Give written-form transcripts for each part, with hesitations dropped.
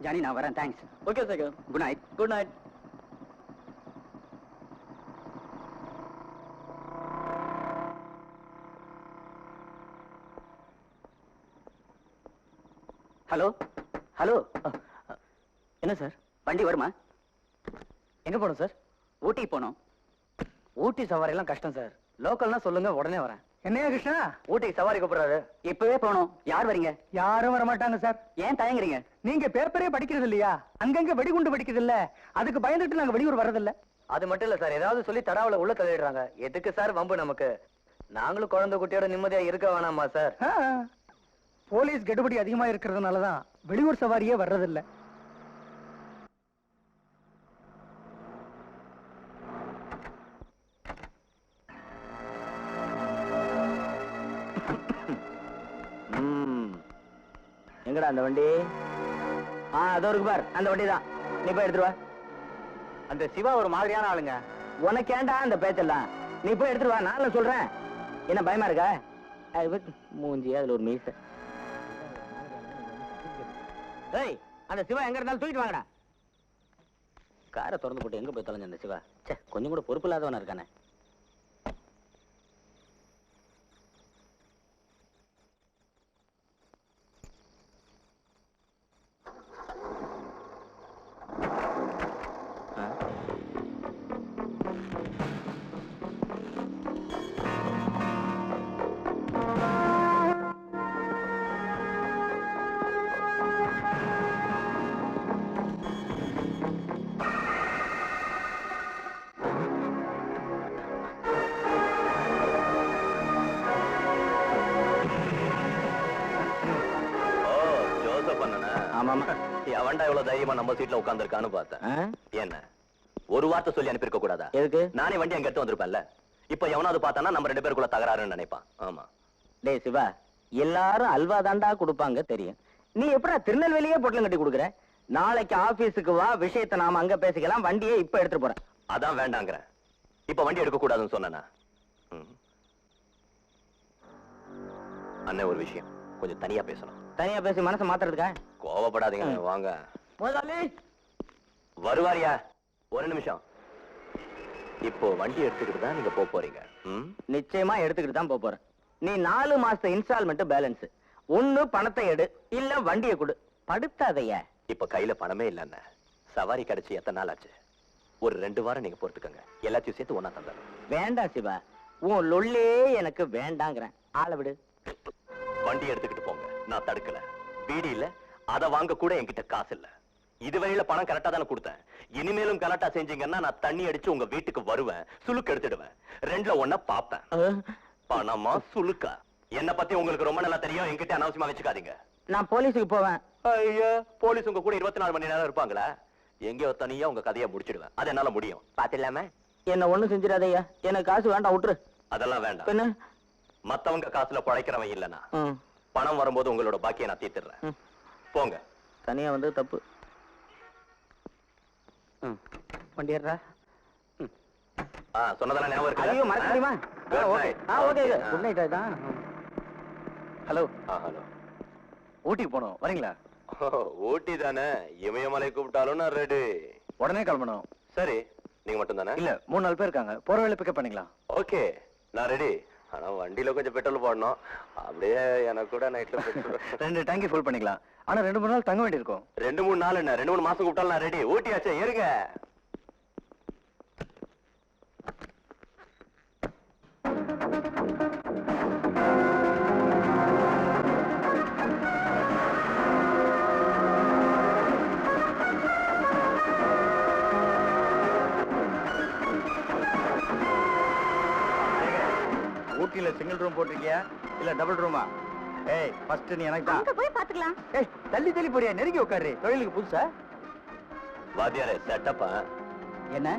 Johnny நான் வரேன். Thanks. Okay Shekar. Good night. Good night. Hello hello. என்ன சார்? வண்டி வருமா? எங்க போகணும் சார்? ஊட்டி போனோம். ஊட்டி சவாரி எல்லாம் கஷ்டம் சார். லோக்கல்னா சொல்லுங்க, உடனே வரேன். என்னையா கிருஷ்ணா? ஊட்டிக்கு சவாரி கூப்பிடுறாரு. இப்பவே போனோம். யார் வரீங்க? யாரும் வர மாட்டாங்க சார். ஏன் தயங்குறீங்க? நீங்க பேப்பரே படிக்கிறது இல்லையா? அங்கங்க வெடிகுண்டு வெடிக்குது இல்ல, அதுக்கு பயந்துட்டு நாங்க வெளியூர் வர்றதில்ல. அது மட்டும் இல்ல சார், ஏதாவது சொல்லி தடாவுல உள்ள தள்ளிடுறாங்க. எதுக்கு சார் வம்பு நமக்கு? நாங்களும் குழந்தை குட்டியோட நிம்மதியா இருக்க வேணாமா சார்? போலீஸ் கெடுபடி அதிகமா இருக்கிறதுனாலதான் வெளியூர் சவாரியே வர்றதில்ல. எங்கடா அந்த வண்டி? அதோ இருக்கு பார், அந்த வண்டி தான். நீ போய் எடுத்துட்டு வா. அந்த சிவா ஒரு மாதிரியான ஆளுங்க. உனக்கு ஏண்டா அந்த பேச்செல்லாம்? நீ போய் எடுத்துட்டு வா, நான் சொல்றேன். என்ன பயமா இருக்கா? மூஞ்சி அதுல ஒரு மீச. ஏய், அந்த சிவா எங்க இருந்தாலும் தூக்கிட்டு வாங்கடா. காரை திறந்து போட்டு எங்க போய் தொலைஞ்ச அந்த சிவா? சே, கொஞ்சம் கூட பொறுப்பு இல்லாதவனா இருக்கானே. எவன்டா இவ்வளவு தைரியமா நம்ம சீட்ல உட்கார்ந்திருக்கான்னு பார்த்தேன். என்ன ஒரு வார்த்தை சொல்லி அனுப்பியிருக்க கூடாதா? எதுக்கு? நானே வண்டி அங்க எடுத்து வந்திருப்பேன்ல. இப்ப எவனாவது பார்த்தானா நம்ம 2 பேருக்குள்ள தகராறுன்னு நினைப்பான். ஆமா. டேய் சிவா, எல்லாரும் அல்வா தாண்டா கொடுப்பாங்க தெரியும். நீ எப்படா திருநெல்வேலியே பொட்டலம் கட்டி கொடுக்குற? நாளைக்கு ஆபீஸுக்கு வா, விஷயத்தை நாம அங்க பேசிக்கலாம். வண்டியை இப்ப எடுத்துட்டு போறேன். அதான் வேண்டாங்கிறேன். இப்ப வண்டி எடுக்க கூடாதுன்னு சொன்னா அண்ணே, ஒரு விஷயம் கொஞ்சம் தனியா பேசணும். தனியா பேசி மனசை மாத்துறதுக்கா? கோவப்படாதீங்க, வாங்க. முதலாளி வருவாரியா? ஒரு நிமிஷம். இப்போ வண்டி எடுத்துக்கிட்டு தான் நீங்க போறீங்க? நிச்சயமா எடுத்துக்கிட்டு தான் போறேன். நீ 4 மாச இன்ஸ்டால்மெண்ட் பேலன்ஸ். ஒண்ணு பணத்தை எடு, இல்ல வண்டியை கொடு. படுத்தாதையா? இப்ப கையில பணமே இல்ல. சவாரி கிடைச்சு எத்தனை நாள் ஆச்சு? ஒரு 2 வாரம் நீங்க பொறுத்துக்கங்க. எல்லாத்தையும் சேர்த்து ஒன்னா தந்தாலும். வேண்டாம் சிவா, உன் லொல்லே எனக்கு வேண்டாங்கிறேன். ஆளை விடு. வண்டி எடுத்துக்கிட்டு போங்க, நான் தடுக்கல. பீடி இல்ல, அதை வாங்க கூட என்கிட்ட காசு இல்ல. இதுவரையில பணம் கரெக்டா தானே கொடுத்தேன். இனிமேலும் கரெக்டா செஞ்சீங்கன்னா நான் தண்ணி அடிச்சு உங்க வீட்டுக்கு வருவேன், சுளுக்கு எடுத்துடுவேன். 2ல ஒண்ண பாப்பேன். பணமா சுளுக்கா? என்ன பத்தி உங்களுக்கு ரொம்ப நல்லா தெரியும். என்கிட்ட அனாவசியமா வச்சுக்காதீங்க. நான் போலீஸுக்கு போவேன். ஐயா, போலீஸ் உங்க கூட 24 மணி நேரம் இருப்பாங்களா? எங்கேயோ தனியா உங்க கதையை முடிச்சிடுவேன். அது என்னால முடியும். பாத்திடலாமே? என்ன ஒண்ணு செஞ்சிடாதையா. எனக்கு காசு வேண்டாம், விட்டுரு. அதெல்லாம் வேண்டாம். மத்தவங்க காசுல பழைக்கிறவன் இல்லனா பணம் வரும்போது உங்களோட பாக்கியை நான் தீர்த்துறேன். போங்க. தனியா வந்து தப்பு. வண்டி ஏறா. சொன்னதெல்லாம் ஞாபகம் இருக்கு? ஐயோ, மறக்க முடியுமா? Okay okay, good night. ஆயிட்டா. ஹலோ. ஹலோ. ஊட்டிக்கு போனோம், வரீங்களா? ஊட்டி தானே, இமயமலை கூப்பிட்டாலும் நான் ரெடி. உடனே கிளம்பணும். சரி, நீங்க மட்டும் தானே? இல்ல, 3-4 பேர் இருக்காங்க. போற வேலை பிக்கப் பண்ணிக்கலாம். ஓகே, நான் ரெடி. ஆனா வண்டியில கொஞ்சம் பெட்ரோல் போடணும். அப்படியே எனக்கு கூட நைட்ல 2 டேங்கி ஃபுல் பண்ணிக்கலாம். ஆனா 2-3 நாள் தங்க வேண்டியிருக்கும். 2-3 நாள் என்ன, 2-3 மாசம் கூப்பிட்டாலும் நான் ரெடி. ஊட்டியாச்சே, ஏறுங்க. ஊட்டியில சிங்கிள் ரூம் போட்டிருக்கியா இல்ல டபுள் ரூமா? ஏய், ஃபர்ஸ்ட் நீ எனக்கு தான். அங்க போய் பாத்துக்கலாம். ஏய், தள்ளி தள்ளி போறியா? நெருங்கி உட்காரு. தொழிலுக்கு புதுசா? வாத்தியாரே, செட்டப்பா? என்ன?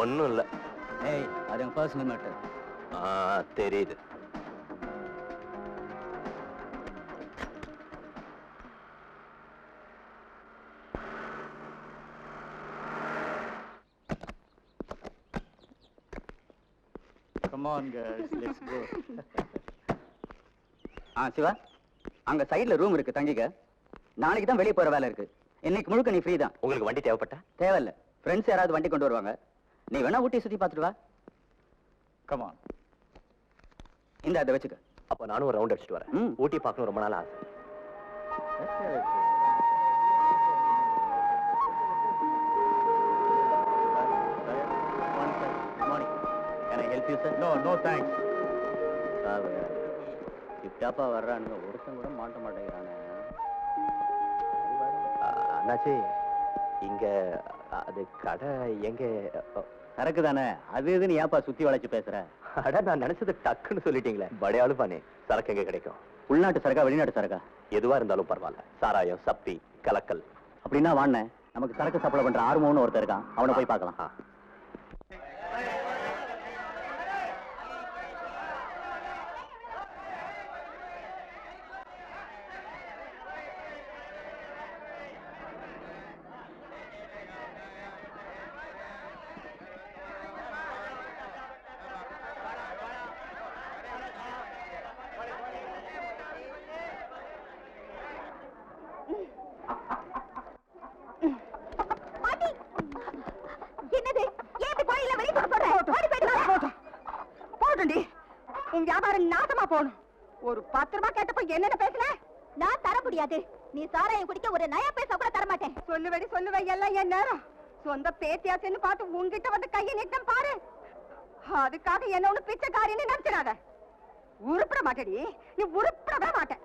ஒண்ணும் இல்ல. ஏய், அது என் பர்சனல் மேட்டர். தெரியுது. Come on guys, let's go. Shiva, அங்க சைடுல ரூம் இருக்கு, தங்கிக்க. நாளைக்கு தான் வெளியே போற வேலை இருக்கு. இன்னைக்கு முழுக்க நீ ஃப்ரீ தான். உங்களுக்கு வண்டி தேவைப்பட்டா? தேவையில்ல. ஃப்ரெண்ட்ஸ் யாராவது வண்டி கொண்டு வருவாங்க. நீ வேணா ஊட்டி சுத்தி பார்த்துட்டு வா. கமான். இந்த அதை வச்சுக்க. அப்ப நானும் ஒரு ரவுண்ட் அடிச்சுட்டு வரேன். ஊட்டி பார்க்கணும் ரொம்ப நாள் ஆசை. Can I help you, sir? No thanks. Sir டிப்டாப்பா வர்றானுங்க, ஒருத்தன் கூட மாட்ட மாட்டேங்கிறானே. அண்ணாச்சி, இங்க அது கடை எங்க? சரக்கு தானே, அது இதுன்னு ஏப்பா சுத்தி வளைச்சு பேசுற? அட, நான் நினைச்சது டக்குன்னு சொல்லிட்டீங்களே. படையாளு பானே. சரக்கு எங்க கிடைக்கும்? உள்நாட்டு சரக்கா வெளிநாட்டு சரக்கா? எதுவா இருந்தாலும் பரவாயில்ல. சாராயம், சப்பி, கலக்கல். அப்படின்னா வாண்ணே, நமக்கு சரக்கு சப்ளை பண்ற ஆர்வம்னு ஒருத்தர் இருக்கான், அவனை போய் பார்க்கலாம். உன் வியாபாரம் நாசமா போணும். ஒரு 10 ரூபாய் கேட்டப்ப என்னென்ன பேசுன? நான் தர முடியாது. நீ சாராயம் குடிக்க ஒரு நயா பைசா கூட தர மாட்டேன். சொல்லுவே எல்லாம் என் நேரம். சொந்த பேத்தியாச்சுன்னு பார்த்து உன்கிட்ட வந்து கையை நீட்டம் பாரு. அதுக்காக என்ன ஒண்ணு பிச்சைக்காரின்னு நினைச்சிடாத. உருப்பட மாட்டேடி, நீ உருப்படவே மாட்டேன்.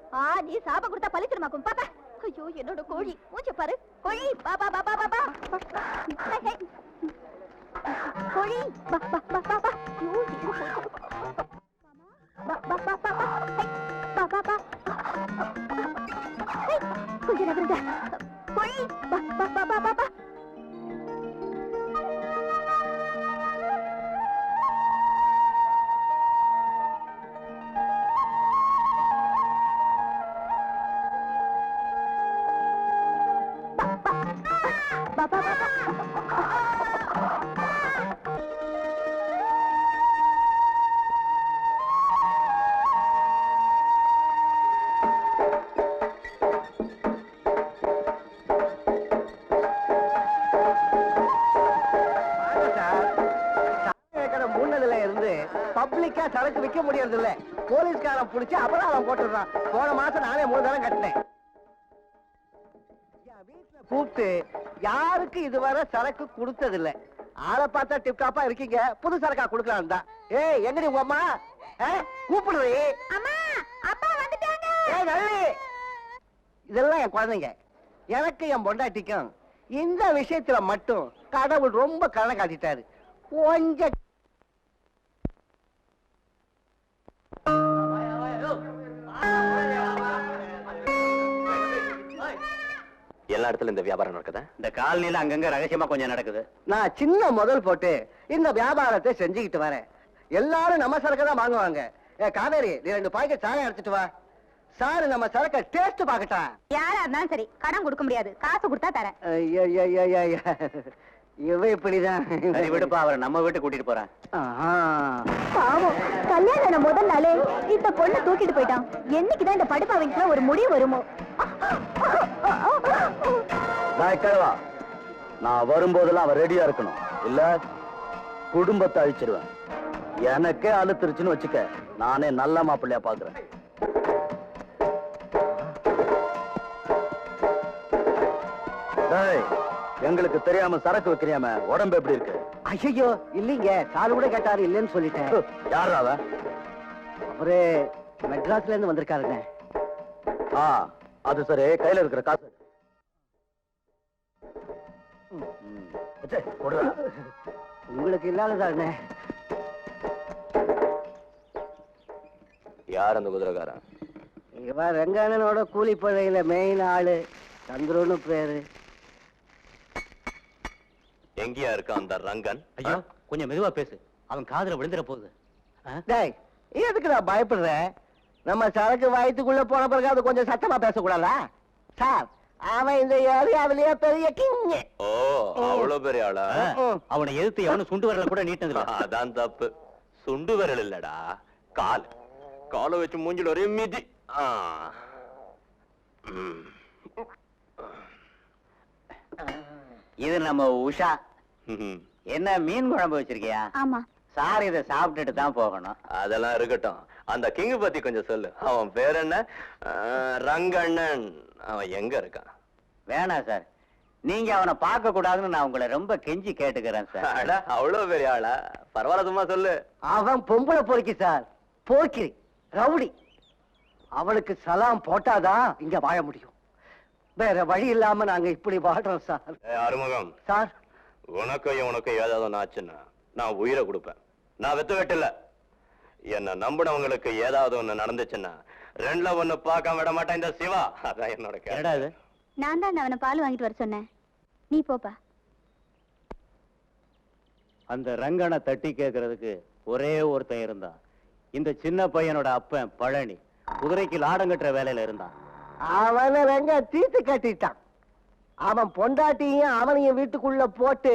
நீ சாப கொடுத்தா பழிச்சிருமாக்கும் பாப்பா. ஐயோ, என்னோட கோழி மூச்சு பாரு. கோழி பாபா பாபா பாபா கோழி பாபா பாபா. கொஞ்சம் நகருங்க. கோழி பாபா பாபா. பப்ளிக்கா சரக்கு விற்க முடியறது இல்ல. போலீஸ்காரன் புடிச்சு அபராதம் போட்டுறான். போன மாசம் நானே 3 தரம் கட்டினேன். வீட்டுல கூப்பிட்டு யாருக்கு இதுவரை சரக்கு கொடுத்தது இல்ல. ஆளை பார்த்தா டிப்டாப்பா இருக்கீங்க, புது சரக்கா கொடுக்கலாம் தான். ஏய், எங்கடி உங்க அம்மா? கூப்பிடுறீ? அம்மா, அப்பா வந்துட்டாங்க. ஏய் நல்லி, இதெல்லாம் என் குழந்தைங்க. எனக்கு என் பொண்டாட்டிக்கும் இந்த விஷயத்துல மட்டும் கடவுள் ரொம்ப கருணை காட்டிட்டாரு. கொஞ்சம் எல்லா இடத்துல இந்த வியாபாரம் நடக்குதா? இந்த காலனில அங்கங்க ரகசியமா கொஞ்சம் நடக்குது. நான் சின்ன முதல் போட்டு இந்த வியாபாரத்தை செஞ்சுக்கிட்டு வரேன். எல்லாரும் நம்ம சரக்கு தான் வாங்குவாங்க. காவேரி, நீ 2 பாக்கெட் சாயம் எடுத்துட்டு வா. சாரு நம்ம சரக்க டேஸ்ட் பாக்கட்டா? யாரா இருந்தாலும் சரி, கடன் கொடுக்க முடியாது. காசு கொடுத்தா தரேன். இவ இப்படிதான். சரி விடுப்பா, அவரை நம்ம வீட்டுக்கு கூட்டிட்டு போறேன். பாவம், கல்யாண முதல் நாளே இந்த பொண்ணை தூக்கிட்டு போயிட்டான். என்னைக்குதான் இந்த படிப்பாவிக்கு ஒரு முடிவு வருமோ? நான் வரும்போதெல்லாம் அவன் ரெடியா இருக்கணும், இல்ல குடும்பத்தை அழிச்சிருவேன். எனக்கே அழுத்துருச்சுன்னு வச்சுக்க, நானே நல்ல மாப்பிள்ளையா பாக்குறேன். எங்களுக்கு தெரியாம சரக்கு வைக்கிறியாம, உடம்பு எப்படி இருக்கு? ஐயோ இல்லீங்க, சாரு கூட கேட்டாரு, இல்லன்னு சொல்லிட்டேன். யாரா அவ? அவரு மெட்ராஸ்ல இருந்து வந்திருக்காருங்க. அது சரி, கையில இருக்கிற காசு உங்களுக்கு இல்லாததானே? யார் அந்த குதிரைக்காரன்? இவன் ரங்கண்ணனோட கூலிப்படையில மெயின் ஆளு, சந்திரன்னு பேரு. எங்கேயா இருக்கான் அந்த ரங்கன்? ஐயோ, கொஞ்சம் மெதுவா பேசு, அவன் காதுல விழுந்துற போகுது. டேய், எதுக்கு நான் பயப்படுறேன்? நம்ம சரக்கு வயிற்றுக்குள்ள போன பிறகு அது கொஞ்சம் சத்தமா பேசக்கூடாதா? சார், அவன் இந்த ஏரியாவிலேயே பெரிய கிங். ஓ, அவ்வளவு பெரிய ஆளா? அவனை எதிர்த்து எவனும் சுண்டு வரல கூட நீட்டதுல. அதான் தப்பு. சுண்டு விரல் இல்லடா, கால். காலை வச்சு மூஞ்சில ஒரே மிதி. இது நம்ம உஷா. ம்ஹும். என்ன மீன் குழம்பு வச்சிருக்கியா? ஆமா. சார் இதை சாப்பிட்டுட்டு தான் போகணும். அதெல்லாம் இருக்கட்டும். அந்த கிங் பத்தி கொஞ்சம் சொல்லு. அவன் பேர் என்ன? ரங்கண்ணன். அவன் எங்க இருக்கான்? வேணாம் சார், நீங்க அவனை பார்க்க கூடாதுன்னு நான் உங்களை ரொம்ப கெஞ்சி கேட்டுக்கிறேன் சார். அட, அவ்வளவு பெரிய ஆளா? பரவாயில்ல, சும்மா சொல்லு. அவன் பொம்பளை பொறுக்கி சார், போக்கிரி, ரவுடி. அவளுக்கு சலாம் போட்டாதான் இங்க வாழ முடியும். வேற வழி இல்லாம நாங்க இப்படி வாழ்றோம் சார். அறுமுகம், சார், உனக்கு ஏதாவது ஒண்ணு ஆச்சுன்னா நான் உயிரை கொடுப்பேன். நான் வெத்து வெட்டில்ல. என்ன நம்பினவங்களுக்கு ஏதாவது ஒண்ணு நடந்துச்சுன்னா ரெண்டுல ஒண்ணு பார்க்க விட மாட்டேன் இந்த சிவா. அதான் என்னோட கேடு. நான் தான் அவனை பால் வாங்கிட்டு வர சொன்னேன். நீ போப்பா. அந்த ரங்கனை தட்டி கேட்கறதுக்கு ஒரே ஒருத்தன் இருந்தான். இந்த சின்ன பையனோட அப்பன் பழனி குதிரைக்கு லாடம் கட்டுற வேலையில இருந்தான். அவனை ரெங்க தீத்து கட்டிட்டான். அவன் பொண்டாட்டியும் அவனையும் வீட்டுக்குள்ள போட்டு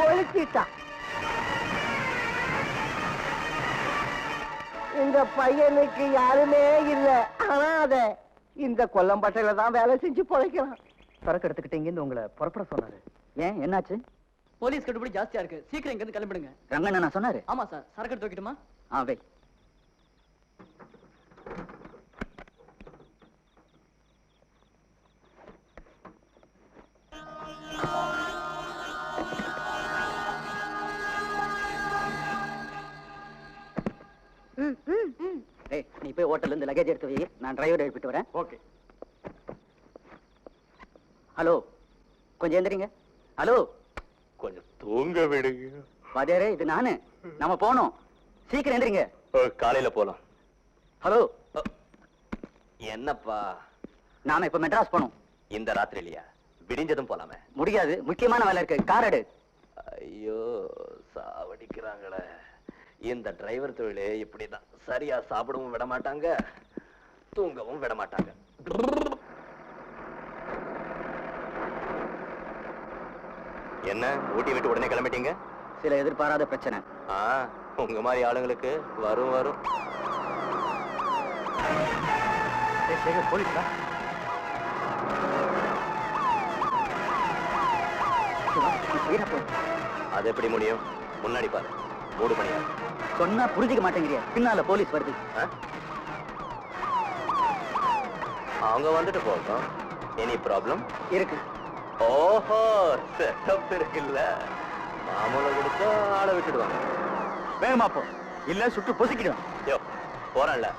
ஒழிச்சிட்டான். இந்த பையனுக்கு யாருமே இல்ல. அனாத இந்த கொல்லம்பட்டையில தான் வேலை செஞ்சு பொழைக்கிறான். சரக்கு எடுத்துக்கிட்டு இங்க உங்களை புறப்பட சொன்னாரு. ஏன், என்னாச்சு? போலீஸ் கட்டுப்படி ஜாஸ்தியா இருக்கு, சீக்கிரம் இங்க இருந்து கிளம்பிடுங்க. ரங்கண்ணா நான் சொன்னாரு? ஆமா சார், சரக்கு எடுத்து வைக்கட்டுமா? வை. நீ போய் ஹோட்டல்ல இருந்து லக்கேஜ் எடுத்து வை, நான் டிரைவர் எழுப்பிட்டு வரேன். ஓகே. ஹலோ, கொஞ்சம் எந்திரிங்க. ஹலோ, கொஞ்சம் தூங்க விடுங்க. வாத்தியாரே, இது நானு. நம்ம போனோம், சீக்கிரம் எந்திரிங்க. காலையில போலாம். ஹலோ, என்னப்பா? நாம இப்ப மெட்ராஸ் போனோம். இந்த ராத்திரிலையா? விடிஞ்சதும் போலாமே. முடியாது, முக்கியமான வேலை இருக்கு. கார் எடு. ஐயோ, சாவடிக்கிறாங்களே. இந்த டிரைவர் தொழிலே இப்படிதான். சரியா சாப்பிடவும் விட மாட்டாங்க, தூங்கவும் விட மாட்டாங்க. என்ன ஊட்டி விட்டு உடனே கிளம்பிட்டீங்க? சில எதிர்பாராத பிரச்சனை. உங்க மாதிரி ஆளுங்களுக்கு வரும் வரும். போலீஸ் அது எப்படி முடியும்? முன்னாடி பாரு, மூடு பண்ணியா. சொன்னா புரிஞ்சுக்க மாட்டேங்கிறியா? பின்னால போலீஸ் வருது. அவங்க வந்துட்டு போகட்டும். எனி ப்ராப்ளம் இருக்கு. ஓஹோ, செட்டப் இருக்குல்ல. மாமூல கொடுத்தா ஆளை விட்டுடுவாங்க. வேகமா போ, இல்ல சுட்டு பொசுக்கிடுவேன். யோ, போறேன்ல.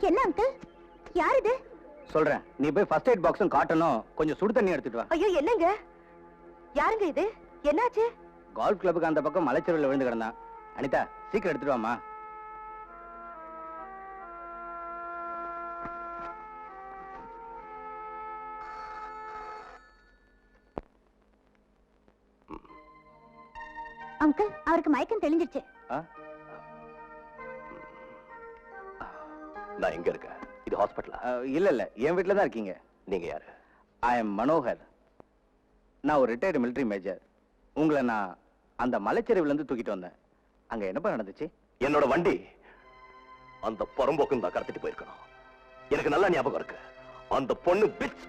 என்ன அங்கிள்? யார் இது? சொல்றேன், நீ போய் ஃபர்ஸ்ட் எய்ட் பாக்ஸும் காட்டணும், கொஞ்சம் சுடு தண்ணி எடுத்துட்டு வா. ஐயோ என்னங்க? யாருங்க இது? என்னாச்சு? கால்ஃப் கிளப்புக்கு அந்த பக்கம் மலைச்சரிவில் விழுந்து கிடந்தான். அனிதா, சீக்கிரம் எடுத்துட்டு வாமா. அங்கிள், அவருக்கு மயக்கம் தெளிஞ்சிருச்சு. நான் எங்க இருக்கேன்? இது ஹாஸ்பிட்டலா? இல்ல இல்ல, என் வீட்டுல தான் இருக்கீங்க. நீங்க யாரு? I am Manohar. நான் ஒரு ரிட்டையர்டு மிலிட்டரி மேஜர். உங்களை நான் அந்த மலைச்சரிவுல இருந்து தூக்கிட்டு வந்தேன். அங்க என்னப்பா நடந்துச்சு? என்னோட வண்டி அந்த புறம்போக்கு தான் கடத்திட்டு போயிருக்கணும். எனக்கு நல்லா ஞாபகம் இருக்கு. அந்த பொண்ணு பிச்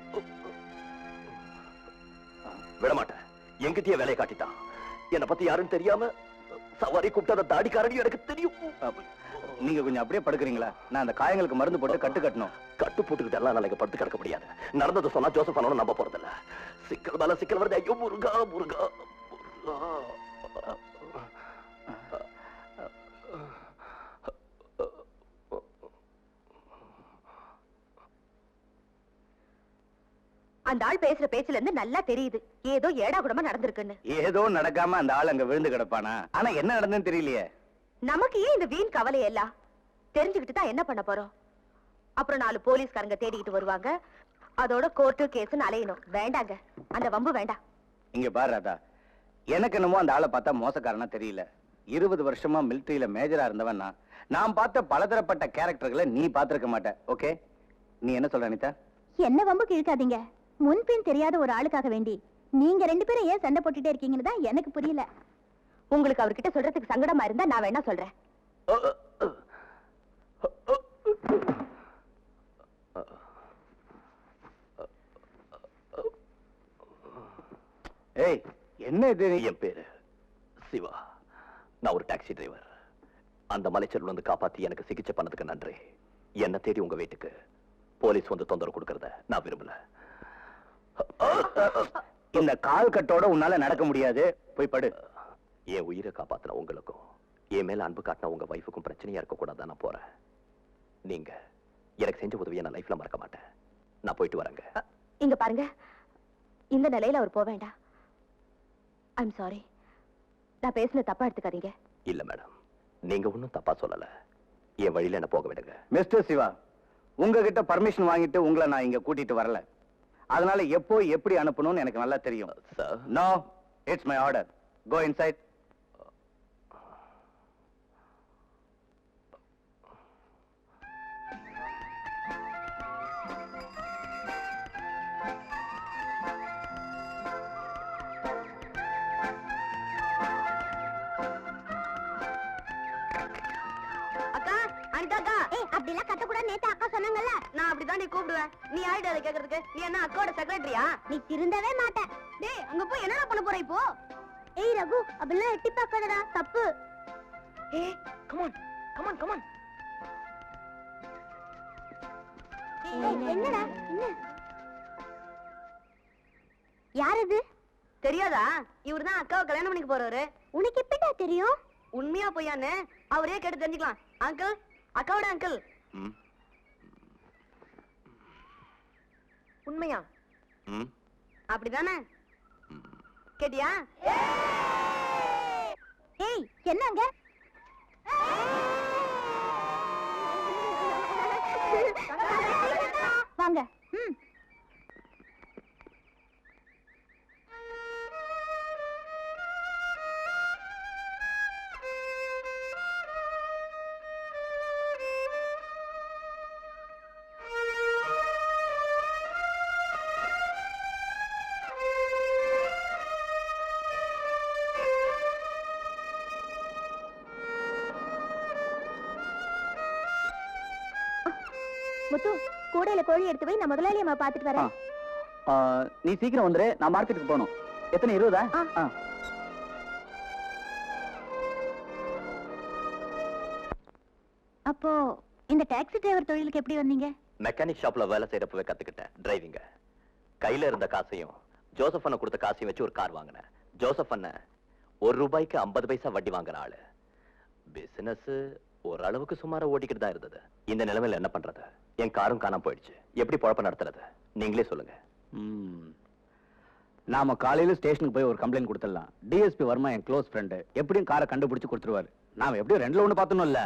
விடமாட்டேன், எங்கிட்டயே வேலையை காட்டிட்டான். என்னை பத்தி யாருன்னு தெரியாம சவாரி கூப்பிட்டு அந்த தாடிக்காரடி எனக்கு தெரியும். நீங்க கொஞ்சம் அப்படியே படுக்கிறீங்களா? நான் அந்த காயங்களுக்கு மருந்து போட்டு கட்டு கட்டணும். கட்டு போட்டுக்கிட்டு எல்லாம் நாளைக்கு படுத்து கிடக்க முடியாது. நடந்தது சொன்னா ஜோசப் பண்ணணும் நம்ப போறதில்ல. சிக்கல் மேல சிக்கல் வருது. ஐயோ முருகா முருகா அந்த ஆள் பேசுற பேச்சுல இருந்து நல்லா தெரியுது ஏதோ ஏடா கூடமா நடந்திருக்குன்னு. ஏதோ நடக்காம அந்த ஆள் அங்க விழுந்து கிடப்பானா? ஆனா என்ன நடந்ததுன்னு தெரியலையே. நமக்கு ஏன் இந்த வீண் கவலை எல்லாம்? தெரிஞ்சுக்கிட்டு தான் என்ன பண்ண போறோம்? அப்புறம் 4 போலீஸ்காரங்க தேடிக்கிட்டு வருவாங்க. அதோட கோர்ட்டு கேஸ் அலையணும். வேண்டாங்க, அந்த வம்பு வேண்டாம். இங்க பாரு ராதா, எனக்கு என்னமோ அந்த ஆளை பார்த்தா மோசக்காரனா தெரியல. 20 வருஷமா மிலிட்டரியில மேஜரா இருந்தவன் நான் பார்த்த பலதரப்பட்ட கேரக்டர்களை நீ பார்த்திருக்க மாட்ட. ஓகே, நீ என்ன சொல்ற அனிதா? என்ன வம்புக்கு இழுக்காதீங்க. முன்பின் தெரியாத ஒரு ஆளுக்காக வேண்டி நீங்க 2 பேரும் ஏன் சண்டை போட்டுட்டே இருக்கீங்கன்னு தான் எனக்கு புரியல. உங்களுக்கு அவர்கிட்ட சொல்றதுக்கு சங்கடமா இருந்தா நான் வேணா சொல்றேன். ஏய், என்ன இது? என் பேரு சிவா. நான் ஒரு டாக்ஸி டிரைவர். அந்த மலைச்சல் வந்து காப்பாத்தி எனக்கு சிகிச்சை பண்ணதுக்கு நன்றி. என்ன தேடி உங்க வீட்டுக்கு போலீஸ் வந்து தொந்தரவு கொடுக்கறத நான் விரும்பல. இந்த கால் கட்டோட உன்னால நடக்க முடியாது, போய் படு. என் உயிரை காப்பாத்தின உங்களுக்கும் என் மேல அன்பு காட்டின உங்க வைஃபுக்கும் பிரச்சனையா இருக்க கூடாதான் நான் போறேன். நீங்க எனக்கு செஞ்ச உதவியை நான் லைஃப்ல மறக்க மாட்டேன். நான் போயிட்டு வரேங்க. இங்க பாருங்க, இந்த நிலையில அவர் போக வேண்டாம். I'm sorry. நான் பேசுன தப்பா எடுத்துக்காதீங்க. இல்ல மேடம், நீங்க ஒன்னும் தப்பா சொல்லல. என் வழியில என்ன போக விடுங்க. மிஸ்டர் சிவா, உங்ககிட்ட பர்மிஷன் வாங்கிட்டு உங்களை நான் இங்க கூட்டிட்டு வரல. அதனால எப்போ எப்படி அனுப்பணும்னு எனக்கு நல்லா தெரியும். No, it's my order. Go inside. அக்கா, அனிதாக்கா. ஏய், அப்படிலாம் கத்த கூட நேத்து அக்கா சொன்னாங்கல்ல. நான் அப்படிதான் நீ கூப்பிடுவேன். நீ ஆயிடு அதை கேக்குறதுக்கு. நீ என்ன அக்காவோட செக்ரட்டரியா? நீ திருந்தவே மாட்ட. டேய், அங்க போய் என்னடா பண்ண போற இப்போ? ஏய் ரகு, அப்படிலாம் எட்டி பார்க்காதடா, தப்பு. ஏய், come on come on come on. என்னடா? என்ன? யார் இது? தெரியாதா? இவர்தான் அக்காவை கல்யாணம் பண்ணிக்க போறவரு. உனக்கு எப்படிடா தெரியும்? உண்மையா பொய்யான்னு அவரே கேட்டு தெரிஞ்சுக்கலாம். அங்கிள், அக்காவோட அங்கிள். ம், உண்மையா? ம், அப்படிதானே? ம். கேட்டியா? ஏய், என்னங்க? வாங்க. ம். முத்து, கூடையில கோழி எடுத்து போய் நான் முதலாளி அம்மா பாத்துட்டு வரேன். நீ சீக்கிரம் வந்துரு, நான் மார்க்கெட்டுக்கு போகணும். எத்தனை 20? அப்போ இந்த டாக்ஸி டிரைவர் தொழிலுக்கு எப்படி வந்தீங்க? மெக்கானிக் ஷாப்ல வேலை செய்யறப்பவே கத்துக்கிட்டேன் டிரைவிங்க. கையில இருந்த காசையும் ஜோசப் அண்ணன் கொடுத்த காசையும் வச்சு ஒரு கார் வாங்கினேன். ஜோசப் அண்ணன் ₹1 50 பைசா வட்டி வாங்குற ஆளு. பிசினஸ் ஓரளவுக்கு சுமாரா ஓடிக்கிட்டு தான் இருந்தது. இந்த நிலைமையில என்ன பண்றது? என் காரும் காணாம போயிடுச்சு. எப்படி பொழப்ப நடத்துறது? நீங்களே சொல்லுங்க. நாம காலையில ஸ்டேஷனுக்கு போய் ஒரு கம்ப்ளைண்ட் கொடுத்துடலாம். டிஎஸ்பி வர்மா என் க்ளோஸ் ஃப்ரெண்டு, எப்படியும் காரை கண்டுபிடிச்சு கொடுத்துருவாரு. நாம எப்படியும் 2ல 1 பார்த்தோம்ல.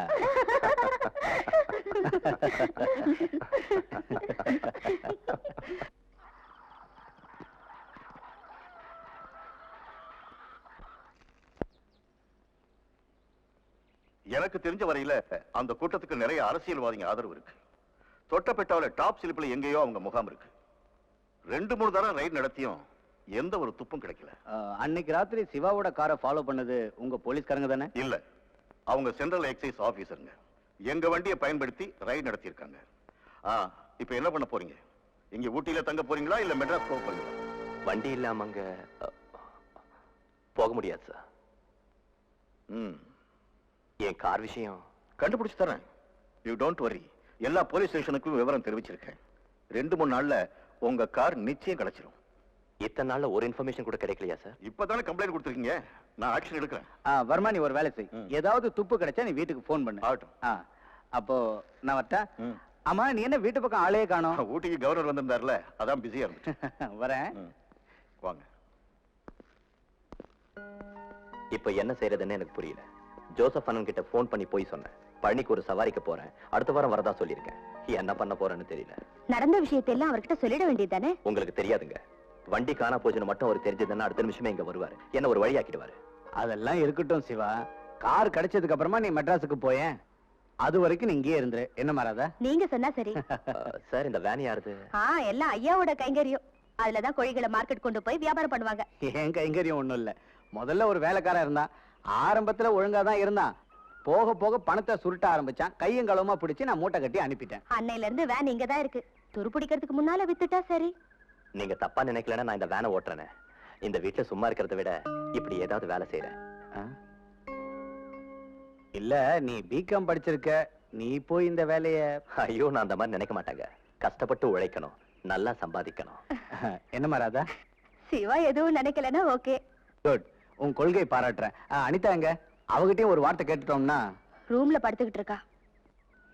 எனக்கு தெரிஞ்ச வரையில அந்த கூட்டத்துக்கு நிறைய அரசியல்வாதிங்க ஆதரவு இருக்கு. தொட்டப்பெட்டாவில டாப் ஸ்லிப்ல எங்கேயோ அவங்க முகாம் இருக்கு. 2-3 தடவை ரைட் நடத்தியும் எந்த ஒரு துப்பும் கிடைக்கல. அன்னைக்கு ராத்திரி சிவாவோட காரை ஃபாலோ பண்ணது உங்க போலீஸ்காரங்க தானே? இல்ல, அவங்க சென்ட்ரல் எக்ஸைஸ் ஆபீசருங்க. எங்க வண்டியை பயன்படுத்தி ரைட் நடத்தியிருக்காங்க. இப்ப என்ன பண்ண போறீங்க? இங்க ஊட்டியில தங்க போறீங்களா இல்ல மெட்ராஸ் போக போறீங்களா? வண்டி இல்லாம அங்க போக முடியாது சார். என் கார் விஷயம் கண்டுபிடிச்சு தரேன். You don't worry. எல்லா போலீஸ் ஸ்டேஷனுக்கும் விவரம் தெரிவிச்சிருக்கேன். 2-3 நாள்ல உங்க கார் நிச்சயம் கிடைச்சிரும். இத்தனை நாள்ல ஒரு இன்ஃபர்மேஷன் கூட கிடைக்கலையா சார்? இப்பதானே கம்ப்ளைண்ட் கொடுத்துருக்கீங்க, நான் ஆக்ஷன் எடுக்கிறேன். வர்மா, நீ ஒரு வேலை செய். ஏதாவது துப்பு கிடைச்சா நீ வீட்டுக்கு போன் பண்ணு. ஆகட்டும். அப்போ நான் வரட்டா? ஆமா, நீ என்ன வீட்டு பக்கம் ஆளே காணோம்? ஊட்டிக்கு கவர்னர் வந்திருந்தாருல, அதான் பிஸியா இருந்துச்சு. வரேன். வாங்க. இப்ப என்ன செய்யறதுன்னு எனக்கு புரியல. ஜோசப் அண்ணன் கிட்ட போன் பண்ணி போய் சொன்னேன். பழனிக்கு ஒரு சவாரிக்கு போறேன், அடுத்த வாரம் வரதா சொல்லியிருக்கேன். என்ன பண்ண போறேன்னு தெரியல. நடந்த விஷயத்தை எல்லாம் அவர்கிட்ட சொல்லிட வேண்டியதுதானே? உங்களுக்கு தெரியாதுங்க, வண்டி காணா போச்சுன்னு மட்டும் அவர் தெரிஞ்சதுன்னா அடுத்த நிமிஷமே இங்க வருவாரு, என்ன ஒரு வழியாக்கிடுவாரு. அதெல்லாம் இருக்கட்டும் சிவா. கார் கிடைச்சதுக்கு அப்புறமா நீ மெட்ராஸுக்கு போயேன். அது வரைக்கும் நீ இங்கேயே இருந்துரு. என்ன மாறாதா? நீங்க சொன்னா சரி. சார், இந்த வேன் யாருது? எல்லாம் ஐயாவோட கைங்கரியம். அதுலதான் கோழிகளை மார்க்கெட் கொண்டு போய் வியாபாரம் பண்ணுவாங்க. என் கைங்கரியம் ஒண்ணும் இல்ல. முதல்ல ஒரு வேலைக்காரன் இருந்தான். ஆரம்பத்துல ஒழுங்கா தான் இருந்தான். போக போக பணத்தை சுருட்ட ஆரம்பிச்சான். கையும் களவுமா பிடிச்சு நான் மூட்டை கட்டி அனுப்பிட்டேன். அன்னையில இருந்து வேன் இங்கதான் இருக்கு. துரு பிடிக்கிறதுக்கு முன்னால வித்துட்டா சரி. நீங்க தப்பா நினைக்கலன்னா நான் இந்த வேனை ஓட்டுறேனே. இந்த வீட்டுல சும்மா இருக்கிறத விட இப்படி ஏதாவது வேலை செய்யறேன். இல்ல, நீ பிகாம் படிச்சிருக்க, நீ போய் இந்த வேலைய... ஐயோ, நான் அந்த மாதிரி நினைக்க மாட்டாங்க. கஷ்டப்பட்டு உழைக்கணும், நல்லா சம்பாதிக்கணும். என்ன மாறாதா? சிவா எதுவும் நினைக்கலன்னா ஓகே. குட், உன் கொள்கை பாராட்டுறேன். அனிதா எங்க? அவகிட்டயும் ஒரு வார்த்தை கேட்டுட்டோம்னா... ரூம்ல படுத்துக்கிட்டு இருக்கா.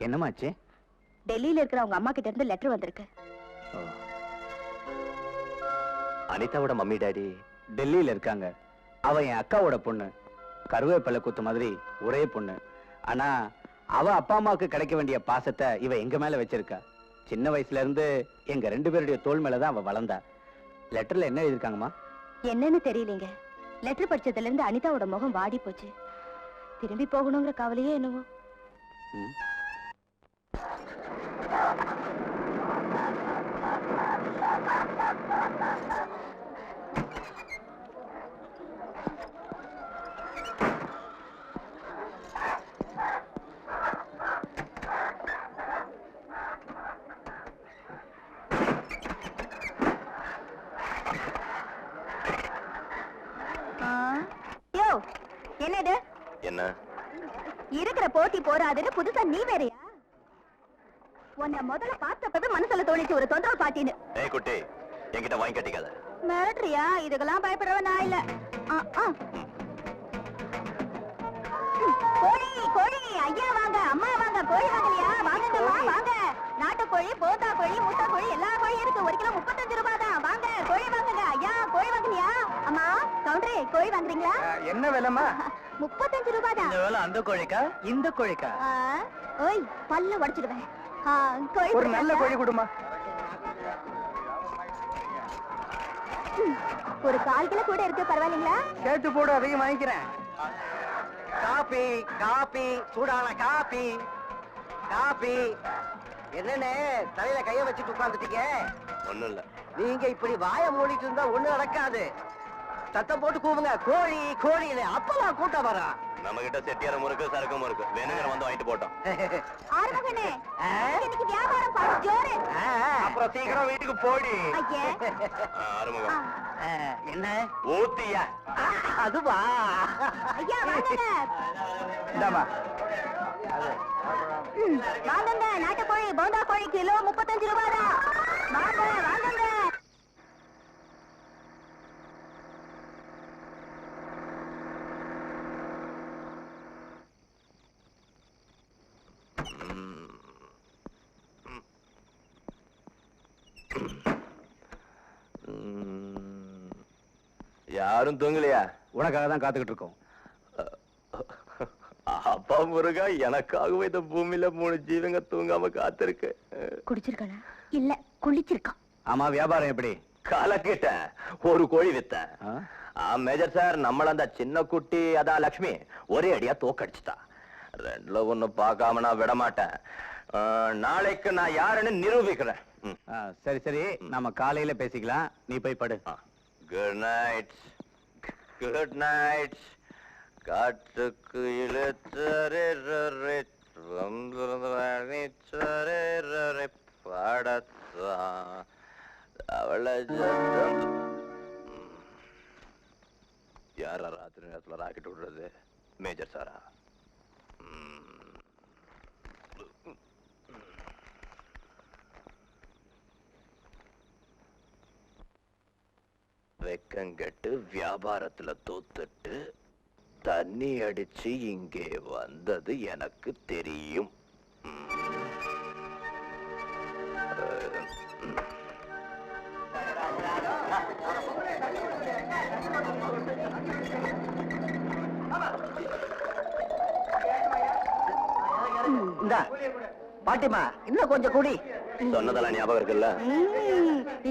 என்னமாச்சு? டெல்லியில இருக்கிற அவங்க அம்மா கிட்ட இருந்து லெட்டர் வந்திருக்கு. அனிதாவோட மம்மி டாடி டெல்லியில இருக்காங்க. அவ என் அக்காவோட பொண்ணு. கருவேப்பிலை குத்து மாதிரி ஒரே பொண்ணு. ஆனா அவ அப்பா அம்மாவுக்கு கிடைக்க வேண்டிய பாசத்தை இவ எங்க மேல வச்சிருக்கா. சின்ன வயசுல இருந்து எங்க 2 பேருடைய தோள் மேலதான் அவ வளர்ந்தா. லெட்டர்ல என்ன எழுதிருக்காங்கம்மா? என்னன்னு தெரியலீங்க. லெட்டர் படிச்சதுல இருந்து அனிதாவோட முகம் வாடி போச்சு. திரும்பி போகணுங்கிற கவலையே என்னவோ. என்னது? என்ன இருக்கிற போட்டி போராதுன்னு புதுசா நீ வேறையா? உன்னை முதல்ல பார்த்தப்பவே மனசுல தோணிச்சு ஒரு தொந்தரவு பாட்டின்னு. ஏய் குட்டி, என்கிட்ட வாங்கி கட்டிக்காத. மிரட்டுறியா? இதுக்கெல்லாம் பயப்படுறவ நான் இல்ல. கோழி கோழி ஐயா வாங்க, அம்மா வாங்க, கோழி வாங்கலையா? வாங்கம்மா வாங்க. நாட்டுக்கோழி, போத்தா கோழி, முட்டை கோழி எல்லா கோழியும் இருக்கு. 1 கிலோ 35 ரூபாய் தான். வாங்க கோழி வாங்குங்க. ஐயா கோழி வாங்கலையா? அம்மா கவுண்டரே கோழி வாங்குறீங்களா? என்ன விலைமா? 35 ரூபாய் தான். இந்த வேலை அந்த கோழிக்கா இந்த கோழிக்கா? ஓய் பல்ல உடைச்சிடுவேன். கோழி ஒரு நல்ல கோழி கொடுமா. ஒரு 1/4 கிலோ கூட இருக்கு, பரவாயில்லைங்களா? கேட்டு போடு, அதையும் வாங்கிக்கிறேன். காபி காபி சூடான காபி காபி. என்னன்னு தலையில கைய வச்சுட்டு உட்கார்ந்துட்டீங்க? ஒண்ணும் இல்ல. நீங்க இப்படி வாயை மூடிட்டு இருந்தா ஒண்ணு நடக்காது. சத்தம் போட்டு கூவுங்க, கோழி கோழி. அப்பதான் கூட்டம் வரா. நம்ம கிட்ட செட்டியாரம் இருக்கு, சரக்கும் இருக்கு. வேணுங்கிற வந்து வாங்கிட்டு போட்டோம். ஆறுமுகனே, இன்னைக்கு வியாபாரம் பாரு ஜோரு. அப்புறம் சீக்கிரம் வீட்டுக்கு போடி. ஐயே ஆறுமுகம் என்ன ஊத்தியா? அதுவா? ஐயா வாங்குங்க. இந்தாமா. வாங்குங்க. நாட்டுக்கோழி, போண்டா கோழி கிலோ 35 ரூபாய் தான். வாங்க வாங்குங்க. யாரும் தூங்கலையா? உனக்காக தான் காத்துக்கிட்டு இருக்கோம். அப்பா முருகா, எனக்காகவே இந்த பூமியில 3 ஜீவங்க தூங்காம காத்திருக்கு. குடிச்சிருக்கா? இல்ல குளிச்சிருக்கான். ஆமா, வியாபாரம் எப்படி? காலக்கிட்ட ஒரு கோழி வித்தேன். மேஜர் சார், நம்மள அந்த சின்ன குட்டி அதான் லட்சுமி ஒரே அடியா தோக்கடிச்சுட்டா. 2ல 1 பார்க்காம நான் விட மாட்டேன். நாளைக்கு நான் யாருன்னு நிரூபிக்கிறேன். சரி சரி, நாம காலையில பேசிக்கலாம். நீ போய் படு. Good night. Good night. காட்டுக்கு இழுத்தரே பாடத்தா அவளை யாரா ராத்திரி நேரத்துல ராக்கெட் விடுறது? மேஜர் சாரா? வெக்கங்கட்டு வியாபாரத்துல தோத்துட்டு தண்ணி அடிச்சு இங்கே வந்தது எனக்கு தெரியும். இந்தா பாட்டிமா, இன்னும் கொஞ்சம் குடி. சொன்னதெல்லாம் ஞாபகம் இருக்குல்ல?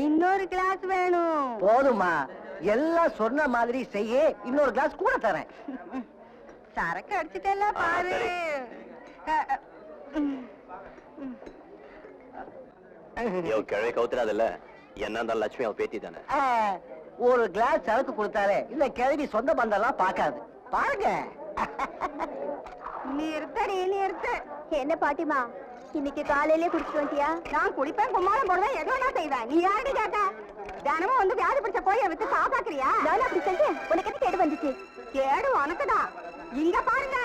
இன்னொரு கிளாஸ் வேணும். போதுமா, எல்லாம் சொன்ன மாதிரி செய்ய. இன்னொரு கிளாஸ் கூட தரேன். சரக்கு அடிச்சுட்டல பாரு. கிழவை கவுத்துறாதுல்ல. என்ன இருந்தாலும் லட்சுமி அவ பேத்தி தானே. ஒரு கிளாஸ் சரக்கு கொடுத்தாலே இந்த கிழவி சொந்த பந்தம்லாம் பார்க்காது. பாருங்க. நிறுத்தடி நிறுத்து. என்ன பாட்டிமா, இன்னைக்கு காலையிலே குடிச்சிட்டு வந்துட்டியா? நான் குடிப்பேன், கும்மாளம் போடுவேன், எதோ நான் செய்வேன். நீ யாரு கேட்ட? தினமும் வந்து வியாதி பிடிச்ச கோழியை வித்து சாப்பாக்குறியா? நான் அப்படி செஞ்சேன். உனக்கு என்ன கேடு வந்துச்சு? கேடு உனக்குதான். இங்க பாருங்க,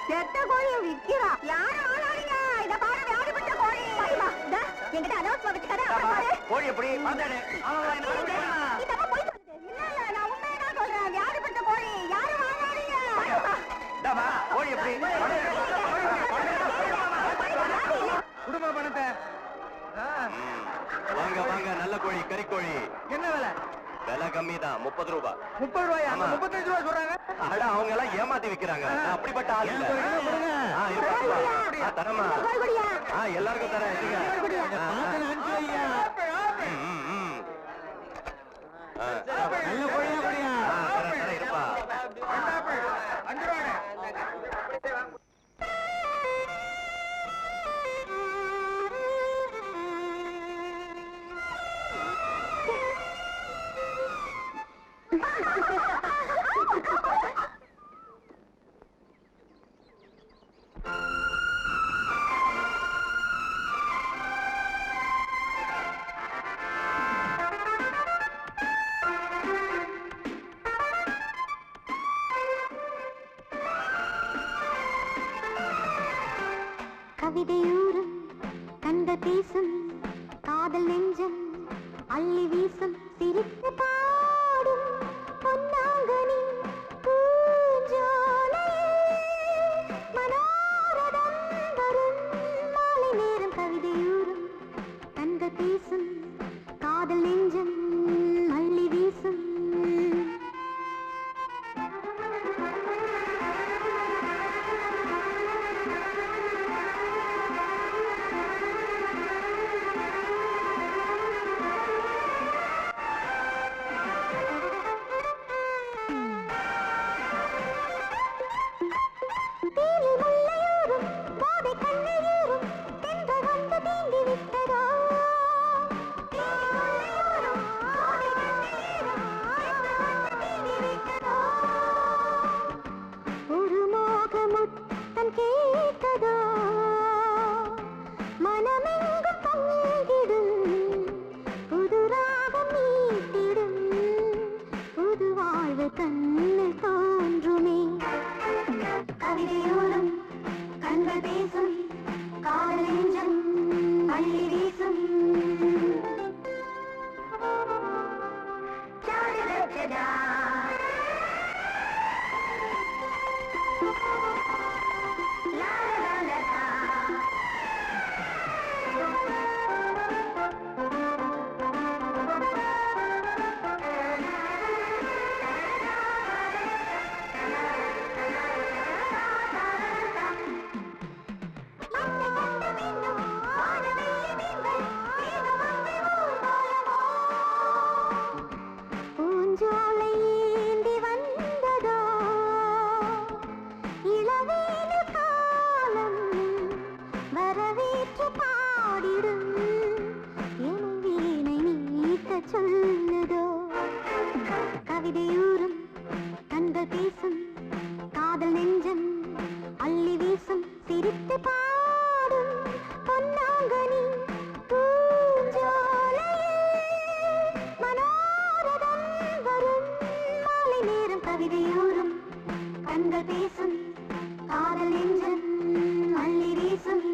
செத்த கோழியை விக்கிறா. யாரும் ஆளாதீங்க. இத பாரு, வியாதி பிடிச்ச கோழி. பாட்டிமா, என்கிட்ட அனௌன்ஸ் பண்ணிட்டு கோழி எப்படி? வந்தாடு. இதெல்லாம் போய் சொல்லுது. இல்ல இல்ல, நான் உண்மையதான் சொல்றேன். வியாதி பிடிச்ச கோழி, யாரும் ஆளாதீங்க. கோழி எப்படி? குடும்ப பணத்தை. வாங்க வாங்க, நல்ல கோழி, கறி கோழி. என்ன விலை? விலை கம்மி தான், 30 ரூபாய். 30 ரூபாயா? 35 ரூபாய் சொல்றாங்க. அட, அவங்க எல்லாம் ஏமாத்தி விக்கிறாங்க. நான் அப்படிப்பட்ட ஆள் இல்ல. தரமா? எல்லாருக்கும் தரேன். நல்ல கோழியா கோழியா? இருப்பா. 5 ரூபாய். கவிதையூரும் கண்ட பேசும் காதல் நெஞ்சம் அள்ளி வீசும் சிரித்து பாடும் பொன்னாங்கனி பூஞ்சோலை மனோரதா பாடிடும் என் வீணை நீட்டச் சொல்லுதோ கவிதையூறும் கண்கள் பேசும் காதல் நெஞ்சம் அள்ளி வீசும் சிரித்து பாடும் பொன்னாங்கனி பூஞ்சோலையில் மனோரதம் வரும் மாலை நேரம் கவிதையூறும் கண்கள் பேசும் காதல் நெஞ்சம் அள்ளி வீசும்.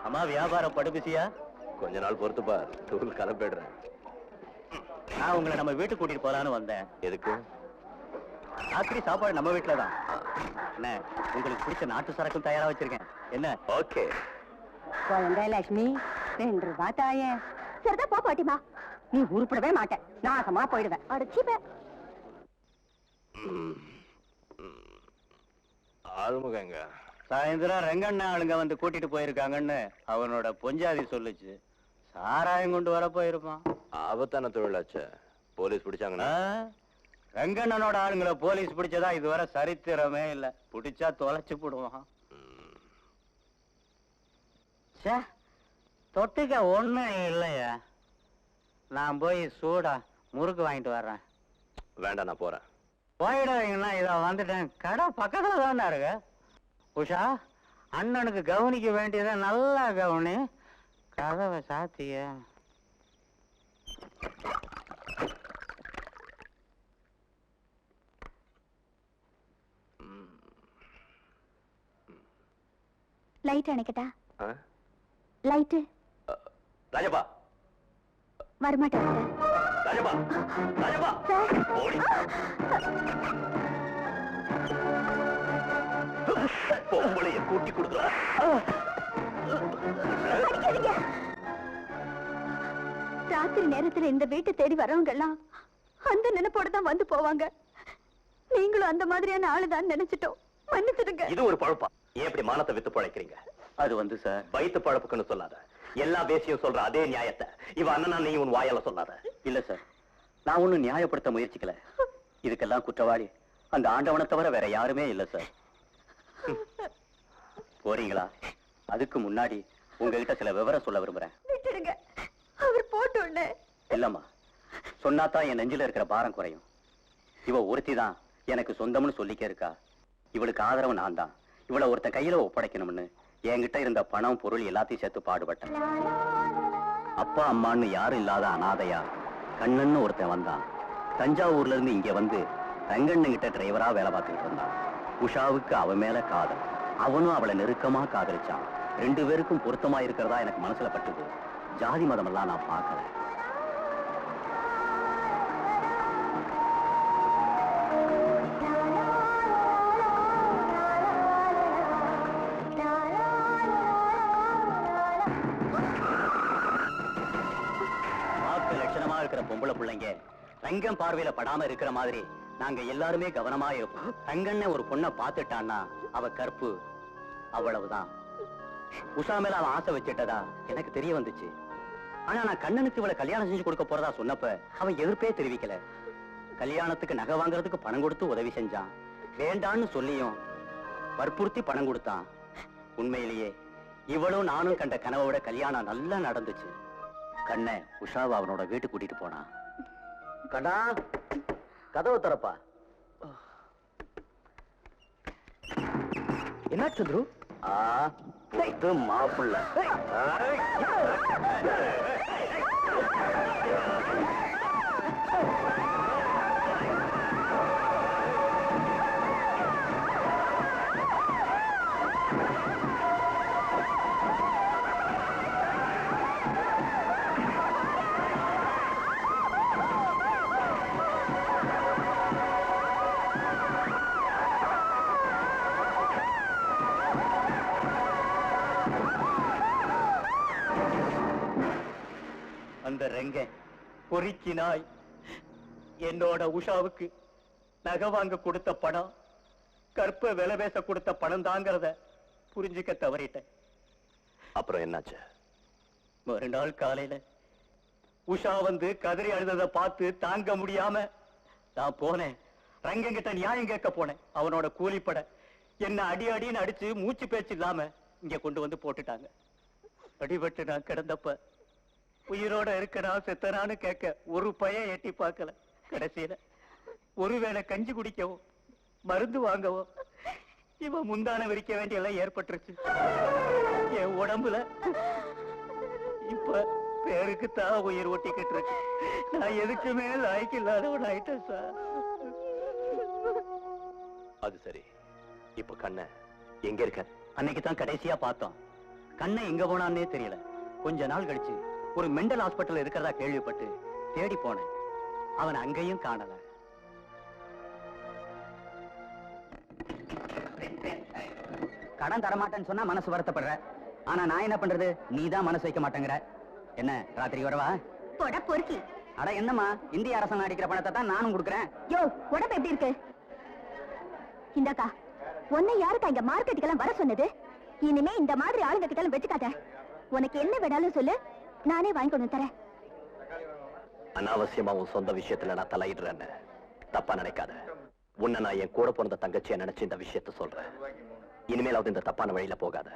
அம்மா வியாபாரம் படுபிசியா? கொஞ்ச நாள் பொறுத்துப்பா, டூர் கிளம்பிடுறேன். நான் உங்களை நம்ம வீட்டுக்கு கூட்டிட்டு போலான்னு வந்தேன். எதுக்கு? ராத்திரி சாப்பாடு நம்ம வீட்டுல தான். என்ன உங்களுக்கு பிடிச்ச நாட்டு சரக்கும் தயாரா வச்சிருக்கேன். என்ன? ஓகே. குழந்தை லட்சுமி 2 ரூபாய் தாயே. சரிதான் போ பாட்டிமா. நீ உருப்படவே மாட்டேன், நாசமா போயிடுவேன். அடிச்சுப்ப ஆறுமுகங்க சாயந்தரம் ரெங்கண்ணா ஆளுங்க வந்து கூட்டிட்டு போயிருக்காங்கன்னு அவனோட பொஞ்சாதி சொல்லுச்சு. சாராயம் கொண்டு வர போயிருப்பான். ஆபத்தான தொழிலாச்சே. போலீஸ் பிடிச்சாங்கன்னா? ரெங்கண்ணனோட ஆளுங்களை போலீஸ் பிடிச்சதா இதுவரை சரித்திரமே இல்ல. பிடிச்சா தொலைச்சு போடுவான். தொட்டுக்க ஒண்ணும் இல்லையா? நான் போய் சூடா முறுக்கு வாங்கிட்டு வர்றேன். வேண்டாம், நான் போறேன். போயிடுவீங்கன்னா இதை வந்துட்டேன். கடை பக்கத்துல தானே இருக்கு. உஷா, அண்ணனுக்கு கவனிக்க வேண்டியதை நல்லா கவனி. கதவை சாத்திய. லைட் அணைக்கட்டா? லைட்டு ராஜப்பா, வரமாட்டேன் ராஜப்பா, ராஜப்பா, ஓடி. பொம்பளைய கூட்டி கொடுக்குற. ராத்திரி நேரத்துல இந்த வீட்டை தேடி வரவங்க எல்லாம் அந்த நினைப்போட தான் வந்து போவாங்க. நீங்களும் அந்த மாதிரியான ஆளுதான் நினைச்சிட்டோம். மன்னிச்சிடுங்க. இது ஒரு பழப்பா? ஏன் இப்படி மானத்தை வித்து பழைக்கிறீங்க? அது வந்து சார், வயிற்று பழப்புக்குன்னு சொல்லாத. எல்லா பேசியும் சொல்ற அதே நியாயத்தை இவ அண்ணனா நீ உன் வாயால சொல்லாத. இல்ல சார், நான் ஒண்ணும் நியாயப்படுத்த முயற்சிக்கல. இதுக்கெல்லாம் குற்றவாளி அந்த ஆண்டவனை தவிர வேற யாருமே இல்ல சார். போறீங்களா? அதுக்கு முன்னாடி உங்ககிட்ட சில விவரம் சொல்ல விரும்புறேன். விட்டுடுங்க, அவர் போட்டு. இல்லம்மா, சொன்னாதான் என் நெஞ்சில இருக்கிற பாரம் குறையும். இவ ஒருத்தி தான் எனக்கு சொந்தம்னு சொல்லிக்க இருக்கா. இவளுக்கு ஆதரவு நான் தான். இவளை ஒருத்தன் கையில ஒப்படைக்கணும்னு என்கிட்ட இருந்த பணம் பொருள் எல்லாத்தையும் சேர்த்து பாடுபட்டேன். அப்பா அம்மான்னு யாரும் இல்லாத அனாதையா கண்ணன்னு ஒருத்தன் வந்தான். தஞ்சாவூர்ல இருந்து இங்க வந்து ரங்கண்ணங்கிட்ட டிரைவரா வேலை பார்த்துக்கிட்டு இருந்தான். உஷாவுக்கு அவ மேல காதல். அவனும் அவளை நெருக்கமா காதலிச்சான். 2 பேருக்கும் பொருத்தமா இருக்கிறதா எனக்கு மனசுல பட்டுது. ஜாதி மதம் எல்லாம் நான் பார்க்கல. லட்சணமா இருக்கிற பொம்பளை பிள்ளைங்க ரங்கம் பார்வையில படாம இருக்கிற மாதிரி நாங்க எல்லாருமே கவனமா இருப்போம். ரங்கண்ண ஒரு பொண்ணை பார்த்துட்டான்னா அவ கற்பு, அவ்வளவுதான். உஷா மேல அவன் ஆசை வச்சிட்டதா எனக்கு தெரிய வந்துச்சு. ஆனா நான் கண்ணனுக்கு இவளை கல்யாணம் செஞ்சு கொடுக்க போறதா சொன்னப்ப அவன் எதிர்ப்பே தெரிவிக்கல. கல்யாணத்துக்கு நகை வாங்குறதுக்கு பணம் கொடுத்து உதவி செஞ்சான். வேண்டான்னு சொல்லியும் வற்புறுத்தி பணம் கொடுத்தான். உண்மையிலேயே இவளும் நானும் கண்ட கனவோட கல்யாணம் நல்லா நடந்துச்சு. கண்ண உஷாவை அவனோட வீட்டுக்கு கூட்டிட்டு போனான். கண்ணா, கதவு திறப்பா. என்ன சந்துரு? மாப்பிள்ள அந்த ரெங்க பொறிச்சி நாய் என்னோட உஷாவுக்கு நகை வாங்க கொடுத்த பணம் கற்ப விலை பேச கொடுத்த பணம் தாங்கிறத புரிஞ்சுக்க தவறிட்டேன். அப்புறம் என்னாச்சு? மறுநாள் காலையில உஷா வந்து கதறி அழுததை பார்த்து தாங்க முடியாம நான் போனேன், ரங்கங்கிட்ட நியாயம் கேட்க போனேன். அவனோட கூலிப்பட என்ன அடி அடின்னு அடிச்சு மூச்சு பேச்சு இல்லாம இங்க கொண்டு வந்து போட்டுட்டாங்க. அடிபட்டு நான் கிடந்தப்ப உயிரோட இருக்கனா செத்தனான்னு கேட்க ஒரு பையன் எட்டி பார்க்கல. கடைசியில ஒருவேளை கஞ்சி குடிக்கவோ மருந்து வாங்கவோ இவன் முந்தான விரிக்க வேண்டிய எல்லாம் ஏற்பட்டுருச்சு. என் உடம்புல இப்ப பேருக்கு தான் உயிர் ஒட்டிக்கிட்டு இருக்கு. நான் எதுக்குமே லாய்க்கு இல்லாதவன் ஆயிட்டேன் சார். அது சரி, இப்ப கண்ண எங்க இருக்க? அன்னைக்கு தான் கடைசியா பார்த்தோம். கண்ணை எங்க போனான்னே தெரியல. கொஞ்ச நாள் கழிச்சு ஒரு மெண்டல் ஹாஸ்பிட்டல் இருக்கிறதா கேள்விப்பட்டு தேடி போனேன். அவன் அங்கேயும் காணல. கடன் தரமாட்டேன்னு சொன்னா மனசு வருத்தப்படுற. ஆனா நான் என்ன பண்றது? நீதான் மனசு வைக்க மாட்டேங்கிற. என்ன ராத்திரி வரவா? போட பொறுக்கி. அட என்னம்மா, இந்திய அரசாங்கம் அடிக்கிற பணத்தை தான் நானும் கொடுக்குறேன். யோ, உடம்பு எப்படி இருக்கு? இந்தக்கா, உன்னை யாருக்கா இங்க மார்க்கெட்டுக்கெல்லாம் வர சொன்னது? இனிமே இந்த மாதிரி ஆளுங்க கிட்ட எல்லாம் வச்சுக்காத. உனக்கு என்ன வேணாலும் சொல்லு, நானே வாங்கி கொண்டு தரேன். அனாவசியமா உன் சொந்த விஷயத்துல நான் தலையிடுறேன்னு தப்பா நினைக்காத. உன்னை நான் என் கூட பிறந்த தங்கச்சியை நினைச்சு இந்த விஷயத்த சொல்றேன். இனிமேலாவது இந்த தப்பான வழியில போகாத.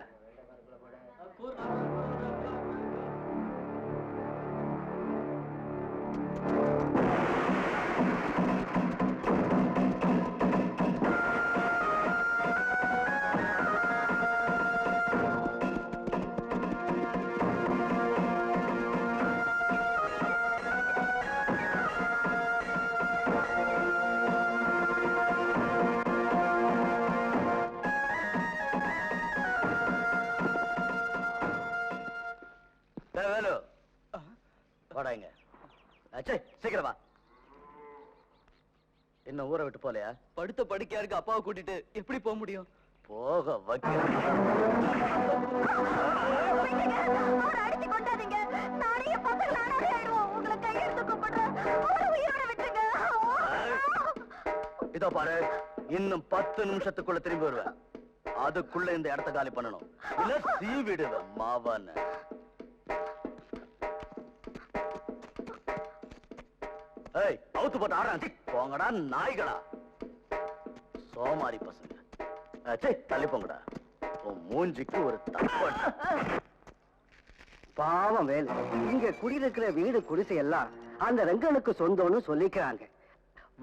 வாடாங்க. சீக்கிரம் வா. என்ன ஊரை விட்டு போலையா? படுத்த படுக்கையா இருக்கு. அப்பாவை கூட்டிட்டு எப்படி போக முடியும்? போக வைக்க. அடிச்சு கொண்டாதீங்க. நானே பசங்களை அனாதை ஆயிடுவோம். உங்களை கையெடுத்து கூப்பிடுறேன். உயிரோட விட்டுருங்க. இதோ பாரு, இன்னும் 10 நிமிஷத்துக்குள்ள திரும்பி வருவேன். அதுக்குள்ள இந்த இடத்த காலி பண்ணணும். இல்ல சீ விடுவேன் மாவான்னு. ஏய், அவுத்து போட்டு ஆடுறான். போங்கடா நாய்களா, சோமாரி பசங்க. தள்ளி போங்கடா. உன் மூஞ்சிக்கு ஒரு தப்பாடு. பாவம் வேலை. இங்க குடியிருக்கிற வீடு குடிசை எல்லாம் அந்த ரங்கனுக்கு சொந்தம்னு சொல்லிக்கிறாங்க.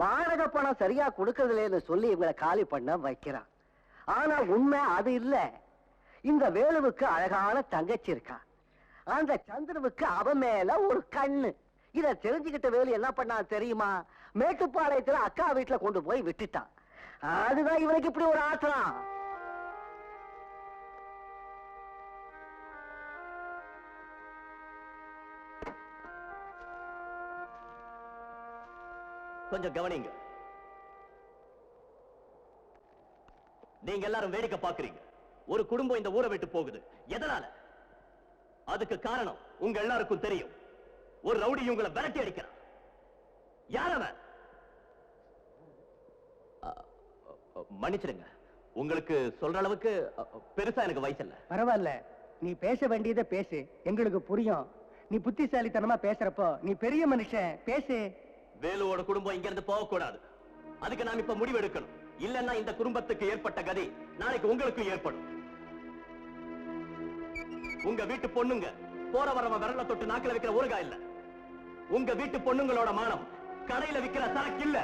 வாடகை பணம் சரியா கொடுக்கறதுலன்னு சொல்லி இவங்களை காலி பண்ண வைக்கிறான். ஆனா உண்மை அது இல்ல. இந்த வேலுவுக்கு அழகான தங்கச்சி இருக்கா. அந்த சந்திரவுக்கு அவ மேல ஒரு கண்ணு. இத தெரிஞ்சுக்கிட்ட வேலு என்ன பண்ணா தெரியுமா? மேட்டுப்பாளையத்துல அக்கா வீட்டுல கொண்டு போய் விட்டுட்டான். அதுதான் இவனுக்கு இப்படி ஒரு ஆத்திரம். கொஞ்சம் கவனிங்க. நீங்க எல்லாரும் வேடிக்கை பாக்குறீங்க. ஒரு குடும்பம் இந்த ஊரை விட்டு போகுது. எதனால? அதுக்கு காரணம் உங்க எல்லாருக்கும் தெரியும். ஒரு ரவுடி உங்களை விரட்டி அடிக்கிறான். யார் அவன்? மன்னிச்சிடுங்க, உங்களுக்கு சொல்ற அளவுக்கு பெருசா எனக்கு வயசு இல்ல. பரவாயில்ல, நீ பேச வேண்டியதை பேசு, எங்களுக்கு புரியும். நீ புத்திசாலித்தனமா பேசுறப்போ நீ பெரிய மனுஷன், பேசு. வேலுவோட குடும்பம் இங்க இருந்து போக கூடாது. அதுக்கு நாம் இப்ப முடிவு எடுக்கணும். இல்லன்னா இந்த குடும்பத்துக்கு ஏற்பட்ட கதி நாளைக்கு உங்களுக்கு ஏற்படும். உங்க வீட்டு பொண்ணுங்க போற வரவன் விரல தொட்டு நாக்கில வைக்கிற ஊறுகாய் இல்ல. உங்க வீட்டு பொண்ணுங்களோட மானம் கடையில விக்கிற சரக்கு இல்ல.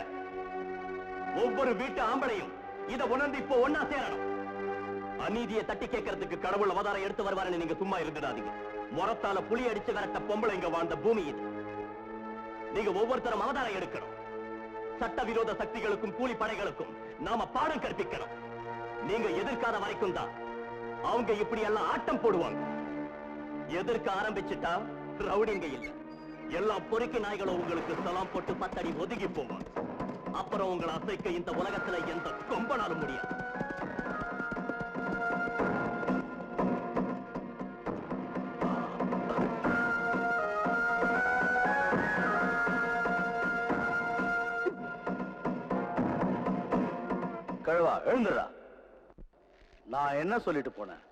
ஒவ்வொரு வீட்டு ஆம்பளையும் இத உணர்ந்து இப்போ ஒன்னா சேரணும். அநீதியை தட்டி கேட்கறதுக்கு கடவுள் அவதாரம் எடுத்து வருவாருன்னு நீங்க சும்மா இருந்துடாதீங்க. முறத்தால புலி அடிச்சு விரட்ட பொம்பளை இங்க வாழ்ந்த பூமி இது. நீங்க ஒவ்வொருத்தரும் அவதாரம் எடுக்கணும். சட்டவிரோத சக்திகளுக்கும் கூலி படைகளுக்கும் நாம பாடம் கற்பிக்கணும். நீங்க எதிர்க்காத வரைக்கும் தான் அவங்க இப்படி எல்லாம் ஆட்டம் போடுவாங்க. எதிர்க்க ஆரம்பிச்சுட்டா ரவுடிங்க இல்ல, எல்லா பொறுக்கி நாய்களும் உங்களுக்கு சலாம் போட்டு 10 அடி ஒதுங்கி போவாங்க. அப்புறம் உங்களை அசைக்க இந்த உலகத்துல எந்த கொம்பனாலும் முடியாது. கழுவா, எழுந்துடா. நான் என்ன சொல்லிட்டு போனேன்?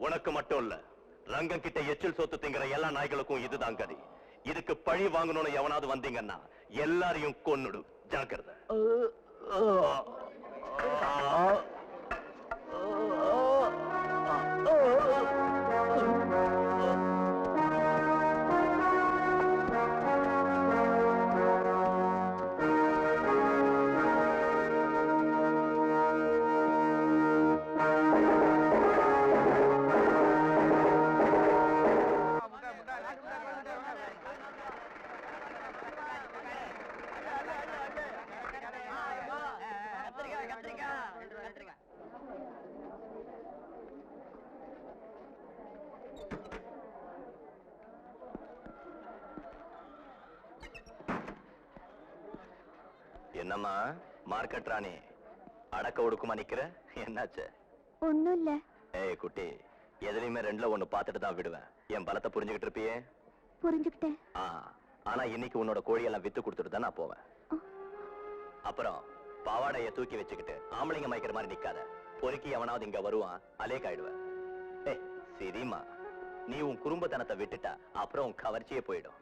உனக்கு மட்டும் இல்ல, ரங்கம் கிட்ட எச்சில் சொத்து திங்கிற எல்லா நாய்களுக்கும் இதுதான் கதி. இதுக்கு பழி வாங்கணும்னு எவனாவது வந்தீங்கன்னா எல்லாரையும் கொன்னுடு. ஜாக்கிரதை. என்னம்மா மார்க்கெட் ராணி, அடக்க ஒடுக்குமா நிக்கிற? என்னாச்சு? ஒண்ணும் இல்ல. ஏய் குட்டி, எதுலயுமே ரெண்டுல ஒண்ணு பார்த்துட்டு தான் விடுவேன். என் பலத்தை புரிஞ்சுக்கிட்டு இருப்பியே? புரிஞ்சுக்கிட்டேன். ஆனா இன்னைக்கு உன்னோட கோழியெல்லாம் வித்து கொடுத்துட்டு தான் நான் போவேன். அப்புறம் பாவாடைய தூக்கி வச்சுக்கிட்டு ஆம்பளைங்க மயக்கிற மாதிரி நிக்காத. பொறுக்கி எவனாவது இங்க வருவான், அலேக் ஆயிடுவேன். ஏய் சரிம்மா, நீ உன் குறும்பத்தனத்தை விட்டுட்டா அப்புறம் உன் கவர்ச்சியே போயிடும்.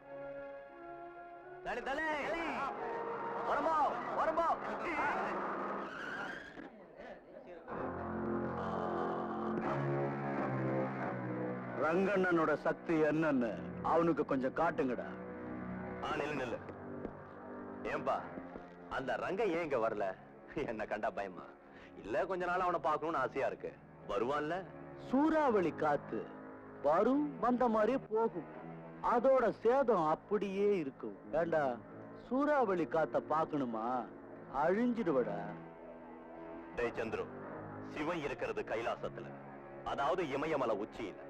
ரங்கண்ணனோட சக்தி என்னன்னு அவனுக்கு கொஞ்சம் காட்டுங்கடா. நில்லு. ஏன்பா அந்த ரங்கம் ஏன் இங்க வரல? என்ன கண்டா பயமா? இல்ல கொஞ்ச நாள் அவனை பார்க்கணும்னு ஆசையா இருக்கு. வருவான்ல? சூறாவளி காத்து வரும், வந்த மாதிரியே போகும். அதோட சேதம் அப்படியே இருக்கும். ஏண்டா சூறாவளி காத்த பாக்கணுமா? அழிஞ்சிடுவடா. டேய் சந்துரு, சிவன் இருக்கிறது கைலாசத்துல, அதாவது இமயமலை உச்சியில.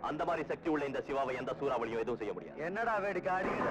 அந்த மாதிரி சக்தி உள்ள இந்த சிவாவை எந்த சூறாவளியும் எதுவும் செய்ய முடியாது. என்னடா வேடிக்கை ஆடிக்கிற?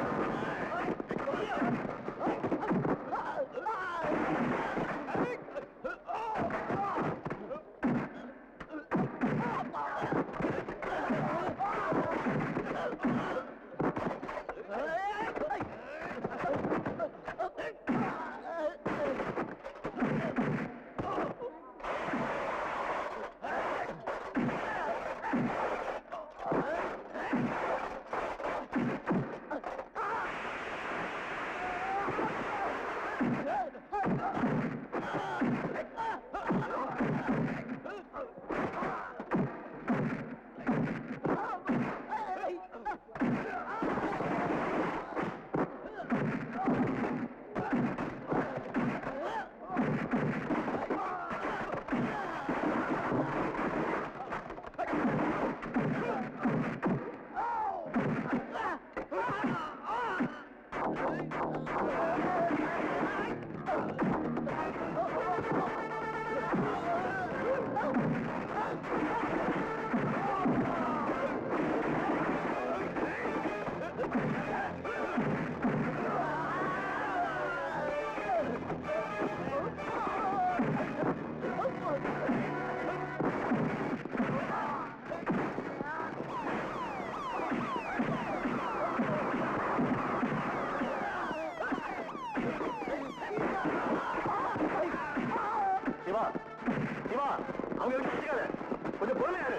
கொஞ்சம் பொறுமையாரு.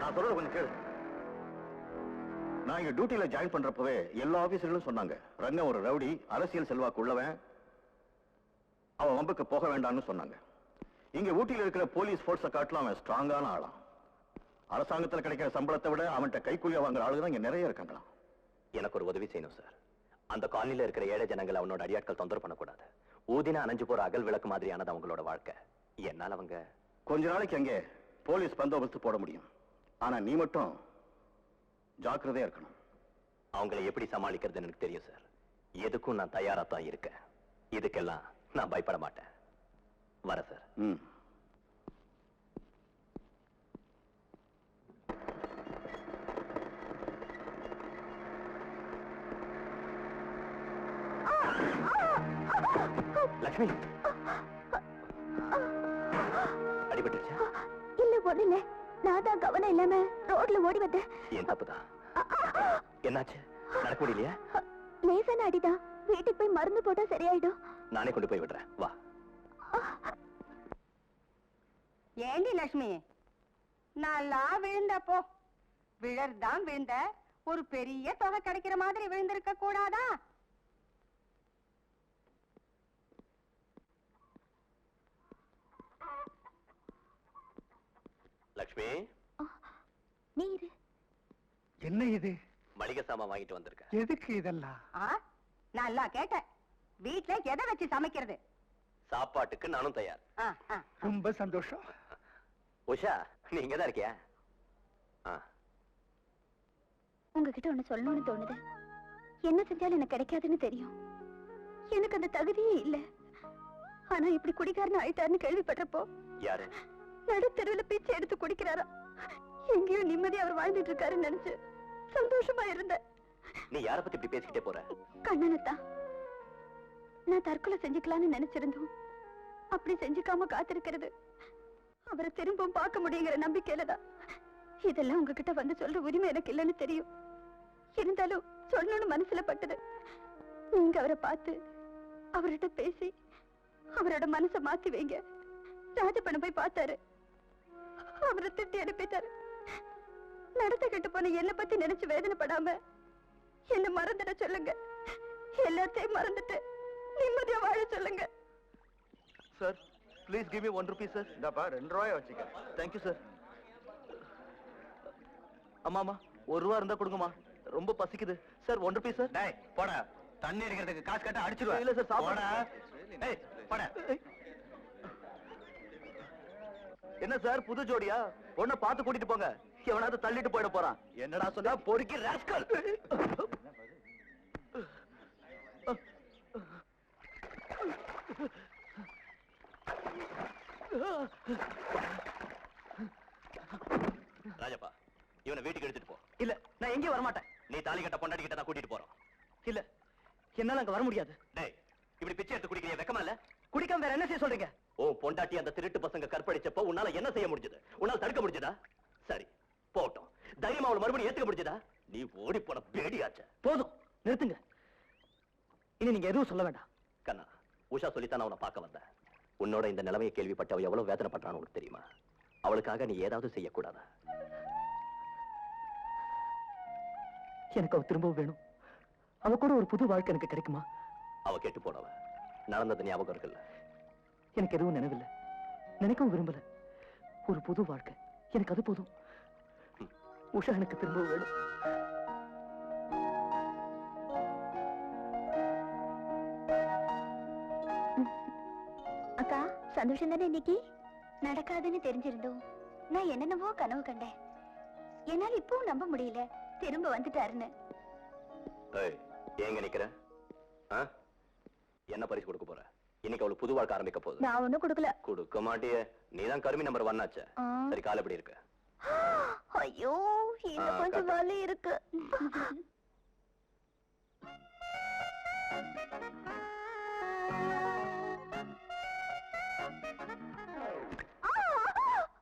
நான் சொல்றது கொஞ்சம் கேளு. நான் இங்க டியூட்டியில ஜாயின் பண்றப்பவே எல்லா ஆபீசர்களும் சொன்னாங்க, ரங்கம் ஒரு ரவுடி, அரசியல் செல்வாக்கு உள்ளவன், அவன் வம்புக்கு போக வேண்டாம்னு சொன்னாங்க. இங்க ஊட்டியில் இருக்கிற போலீஸ் போர்ஸை காட்டிலும் அவன் ஸ்ட்ராங்கான ஆளாம். அரசாங்கத்தில் கிடைக்கிற சம்பளத்தை விட அவன்கிட்ட கைக்கூலியா வாங்குற ஆளுதான் இங்க நிறைய இருக்காங்களா. எனக்கு ஒரு உதவி செய்யணும் சார். அந்த காலனில இருக்கிற ஏழை ஜனங்களை அவனோட அடியாட்கள் தொந்தரவு பண்ணக்கூடாது. ஊதினா அணைஞ்சு போற அகல் விளக்கு மாதிரியானது அவங்களோட வாழ்க்கை. என்னால அவங்க கொஞ்ச நாளைக்கு அங்கே போலீஸ் பந்தோபஸ்து போட முடியும். ஆனா நீ மட்டும் ஜாக்கிரதையா இருக்கணும். அவங்களை எப்படி சமாளிக்கிறதுன்னு எனக்கு தெரியும் சார். எதுக்கும் நான் தயாரா தான் இருக்கேன். இதுக்கெல்லாம் நான் பயப்பட மாட்டேன். வர சார். லட்சுமி, அடிபட்டுருச்சா? இல்ல ஒண்ணு, நான் தான் கவனம் இல்லாம ரோட்ல ஓடி வந்தேன். என் தப்புதான். என்னாச்சு? நடக்க முடியலையா? லேசான அடிதான். வீட்டுக்கு போய் மருந்து போட்டா சரியாயிடும். நானே கொண்டு போய் விடுறேன், வா. ஏண்டி லட்சுமி, நல்லா விழுந்தப்போ விழர்தான் விழுந்த, ஒரு பெரிய தொகை கிடைக்கிற மாதிரி விழுந்திருக்க கூடாதா? லக்ஷ்மி, நீரு என்ன இது? மளிகை சாமான் வாங்கிட்டு வந்திருக்கேன். எதுக்கு இதெல்லாம்? நல்லா கேட்டேன். வீட்டுல எதை வச்சு சமைக்கிறது? சாப்பாட்டுக்கு நானும் தயார். ரொம்ப சந்தோஷம். உஷா, நீ இங்கதான் இருக்கியா? உங்ககிட்ட ஒண்ணு சொல்லணும்னு தோணுது. என்ன செஞ்சாலும் எனக்கு கிடைக்காதுன்னு தெரியும். எனக்கு அந்த தகுதியே இல்ல. ஆனா இப்படி குடிக்காரன் ஆயிட்டாருன்னு கேள்விப்பட்டப்போ, யாரு? நடுத்தெருவுல பிச்சை எடுத்து குடிக்கிறாரா? எங்கேயோ நிம்மதி அவர் வாழ்ந்துட்டு இருக்காருன்னு நினைச்சு சந்தோஷமா இருந்தேன். நீ யார பத்தி இப்படி பேசிக்கிட்டே போற? கண்ணனத்தான். நான் தற்கொலை செஞ்சுக்கலாம்னு நினைச்சிருந்தோம். அப்படி செஞ்சுக்காம காத்திருக்கிறது அவரை திரும்பவும் பார்க்க முடியுங்கிற நம்பிக்கையில தான். இதெல்லாம் உங்ககிட்ட வந்து சொல்ற உரிமை எனக்கு இல்லைன்னு தெரியும். இருந்தாலும் சொல்லணும்னு மனசுல பட்டது. நீங்க அவரை பார்த்து அவர்கிட்ட பேசி அவரோட மனசை மாத்தி வைங்க. ராஜப்பண்ண போய் பார்த்தாரு. அவரை திட்டி அனுப்பிட்டாரு. நடத்த கெட்டு போன என்ன பத்தி நினைச்சு வேதனைப்படாம என்ன மறந்துட சொல்லுங்க. எல்லாத்தையும் மறந்துட்டு நிம்மதியா வாழ சொல்லுங்க. Sir, please give me 1 rupee sir. இந்தாப்பா 2 ரூபாய் வச்சுக்க. Thank you sir. அம்மாமா 1 ரூபா இருந்தா கொடுங்கம்மா, ரொம்ப பசிக்குது. Sir 1 rupee sir. டேய் போடா, தண்ணி அடிக்கிறதுக்கு காசு கட்ட அடிச்சிடுவா. இல்ல சார், சாப்பிட. ஏய் போடா. என்ன சார் புது ஜோடியா? பொண்ணை பார்த்து கூட்டிட்டு போங்க, எவனாவது தள்ளிட்டு போயிட போறான். என்னடா சொல்ல? பொறுக்கி ராஸ்கல். ராஜப்பா, இவனை வீட்டுக்கு எடுத்துட்டு போ. இல்ல, நான் எங்கேயும் வரமாட்டேன். நீ தாலி கட்ட பொண்டாட்டி கிட்ட நான் கூட்டிட்டு போறோம். இல்ல, என்னால அங்க வர முடியாது. டேய், இப்படி பிச்சை எடுத்து குடிக்கிறிய வெக்கமா இல்ல? குடிக்காம வேற என்ன செய்ய சொல்றீங்க? ஓ பொண்டாட்டி அந்த திருட்டு பசங்க கற்பழிச்சப்போ உன்னால என்ன செய்ய முடிஞ்சது? உன்னால தடுக்க முடிஞ்சதா? சரி போட்டோம். தைரியமா அவளை மறுபடியும் ஏத்துக்க முடிஞ்சதா? நீ ஓடி போன பேடியாச்ச. போதும், நிறுத்துங்க. இனி நீங்க எதுவும் சொல்ல வேண்டாம். கண்ணா, உஷா சொல்லித்தான் நான் உன்னை பார்க்க வந்தேன். உன்னோட இந்த நிலைமையை கேள்விப்பட்டு அவ எவ்வளவு வேதனைப்பட்டான்னு உனக்கு தெரியுமா? அவளுக்காக நீ ஏதாவது செய்யக்கூடாதா? எனக்கு அவ திரும்பவும் வேணும். அவ கூட ஒரு புது வாழ்க்கை எனக்கு கிடைக்குமா? அவ கேட்டு போனவ. நடந்தது ஞாபகம் இருக்குல்ல? எனக்கு எதுவும் நினைவில்லை, நினைக்கவும் விரும்பல. ஒரு புது வாழ்க்கை எனக்கு அது போதும். உஷா எனக்கு திரும்பவும் வேணும். அக்கா, சந்தோஷம் தானே இன்னைக்கு? நடக்காதுன்னு தெரிஞ்சிருந்தோம். நான் என்னென்னவோ கனவு கண்டேன். என்னால இப்பவும் நம்ப முடியல திரும்ப வந்துட்டாருன்னு. ஏய், ஏங்க நிக்கிற? என்ன பரிசு கொடுக்க போற? இன்னைக்கு அவளுக்கு புது வாழ்க்கை ஆரம்பிக்க போகுது. நான் ஒண்ணும் கொடுக்கல. கொடுக்க மாட்டியே, நீதான் கருமி நம்பர் 1 ஆச்சே. சரி, கால் எப்படி இருக்கு? ஐயோ, இன்னும் கொஞ்சம் வலி இருக்கு.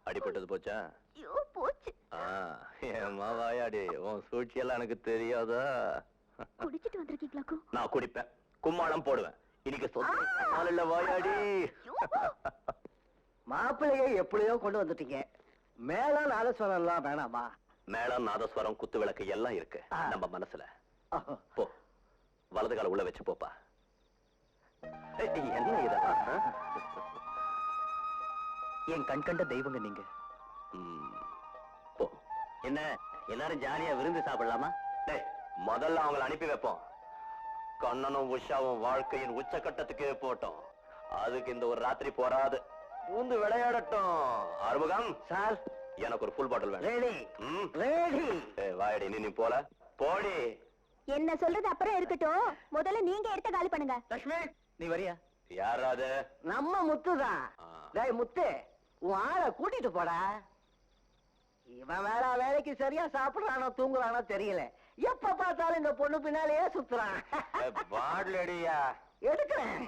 அடிபட்டது போச்சா? ஐயோ, போச்சு. ஏம்மா வாயாடி, உன் சூழ்ச்சி எல்லாம் எனக்கு தெரியாதா? குடிச்சிட்டு வந்திருக்கீங்களாக்கும்? நான் குடிப்பேன், கும்மாளம் போடுவேன். இன்னைக்கு சொந்த வாயாடி. மாப்பிள்ளையை எப்படியோ கொண்டு வந்துட்டீங்க. மேல நாதஸ்வரம் எல்லாம் வேணாமா? மேளம், நாதஸ்வரம், குத்து விளக்கு எல்லாம் இருக்கு நம்ம மனசுல. போ, வலது கால உள்ள வச்சு போப்பா. என்ன இதெல்லாம்? என் கண் கண்ட தெய்வங்க நீங்க. போ. என்ன எல்லாரும் ஜாலியா விருந்து சாப்பிடலாமா? டேய், முதல்ல அவங்களை அனுப்பி வைப்போம். கண்ணனும் உஷாவும் வாழ்க்கையின் உச்சகட்டத்துக்கு போட்டோம். அதுக்கு இந்த ஒரு ராத்திரி போராது. பூந்து விளையாடட்டும். ஆறுமுகம் சார், எனக்கு ஒரு ஃபுல் பாட்டில் வேணும். ரெடி ம். ரெடி. வாயடி, நீ போல போடி. என்ன சொல்றது அப்புறம் இருக்கட்டும், முதல்ல நீங்க எடுத்த காலி பண்ணுங்க. லட்சுமி, நீ வரியா? யாராது? நம்ம முத்துதான். டேய் முத்து, உன் ஆளை கூட்டிட்டு போடா. இவன் வேற வேலைக்கு சரியா சாப்பிடுறானோ தூங்குறானோ தெரியல. எப்ப பார்த்தாலும் இந்த பொண்ணு பின்னாலேயே சுத்துறான். பாட்டில் அடியா. எடுக்கிறேன்.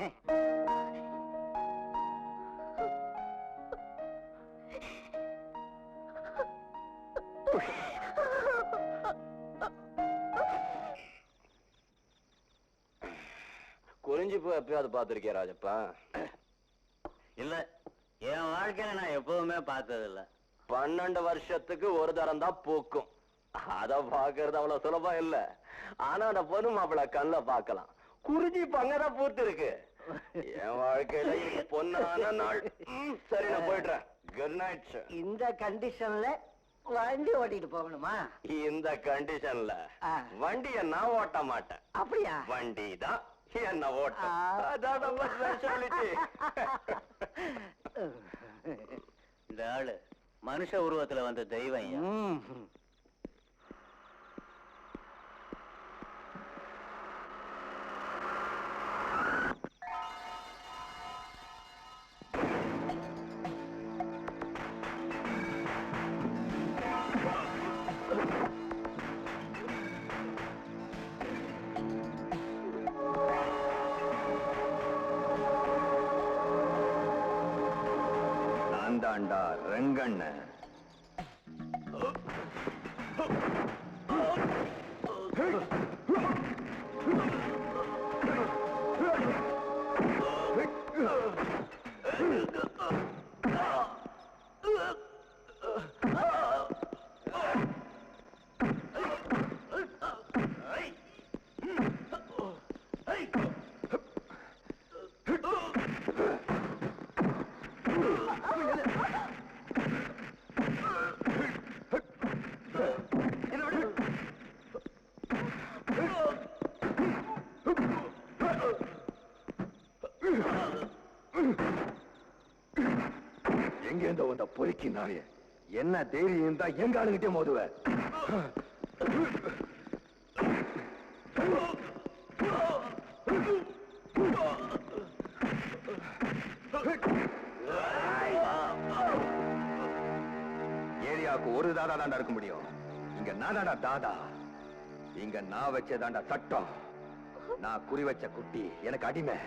குறிஞ்சி பூ எப்பயாவது பாத்திருக்கியா ராஜப்பா? இல்ல, என் வாழ்க்கையில நான் எப்பவுமே பார்த்தது இல்ல. 12 வருஷத்துக்கு ஒரு தரம் தான் பூக்கும். அத பாக்குறது அவ்வளவு சுலபம் இல்ல. ஆனா அந்த பொண்ணு மாப்பிள கண்ணுல பாக்கலாம். குறிஞ்சி பங்கதான் பூத்து இருக்கு. என் வாழ்க்கையில இது பொண்ணான நாள். சரி, நான் போயிடுறேன். Good night. இந்த கண்டிஷன்ல வண்டி ஓட்டிட்டு போகணுமா? இந்த கண்டிஷன்ல வண்டிய நான் ஓட்ட மாட்டேன். அப்படியா? வண்டி தான் என்ன ஓட்ட. அதான் நம்ம ஸ்பெஷாலிட்டி. இந்த ஆளு மனுஷ உருவத்துல வந்த தெய்வம். நான் தாண்டா ரங்கண்ண. எங்க இருந்த வந்த பொறுக்கி நாய, என்ன தைரியம் தான் எங்க ஆளுகிட்டே மோதுவ? ஏரியாவுக்கு ஒரு தாதா தாண்டா இருக்க முடியும். இங்க நானாடா தாதா. இங்க நான் வச்சதாண்டா சட்டம். நான் குறி வச்ச குட்டி எனக்கு அடிமை.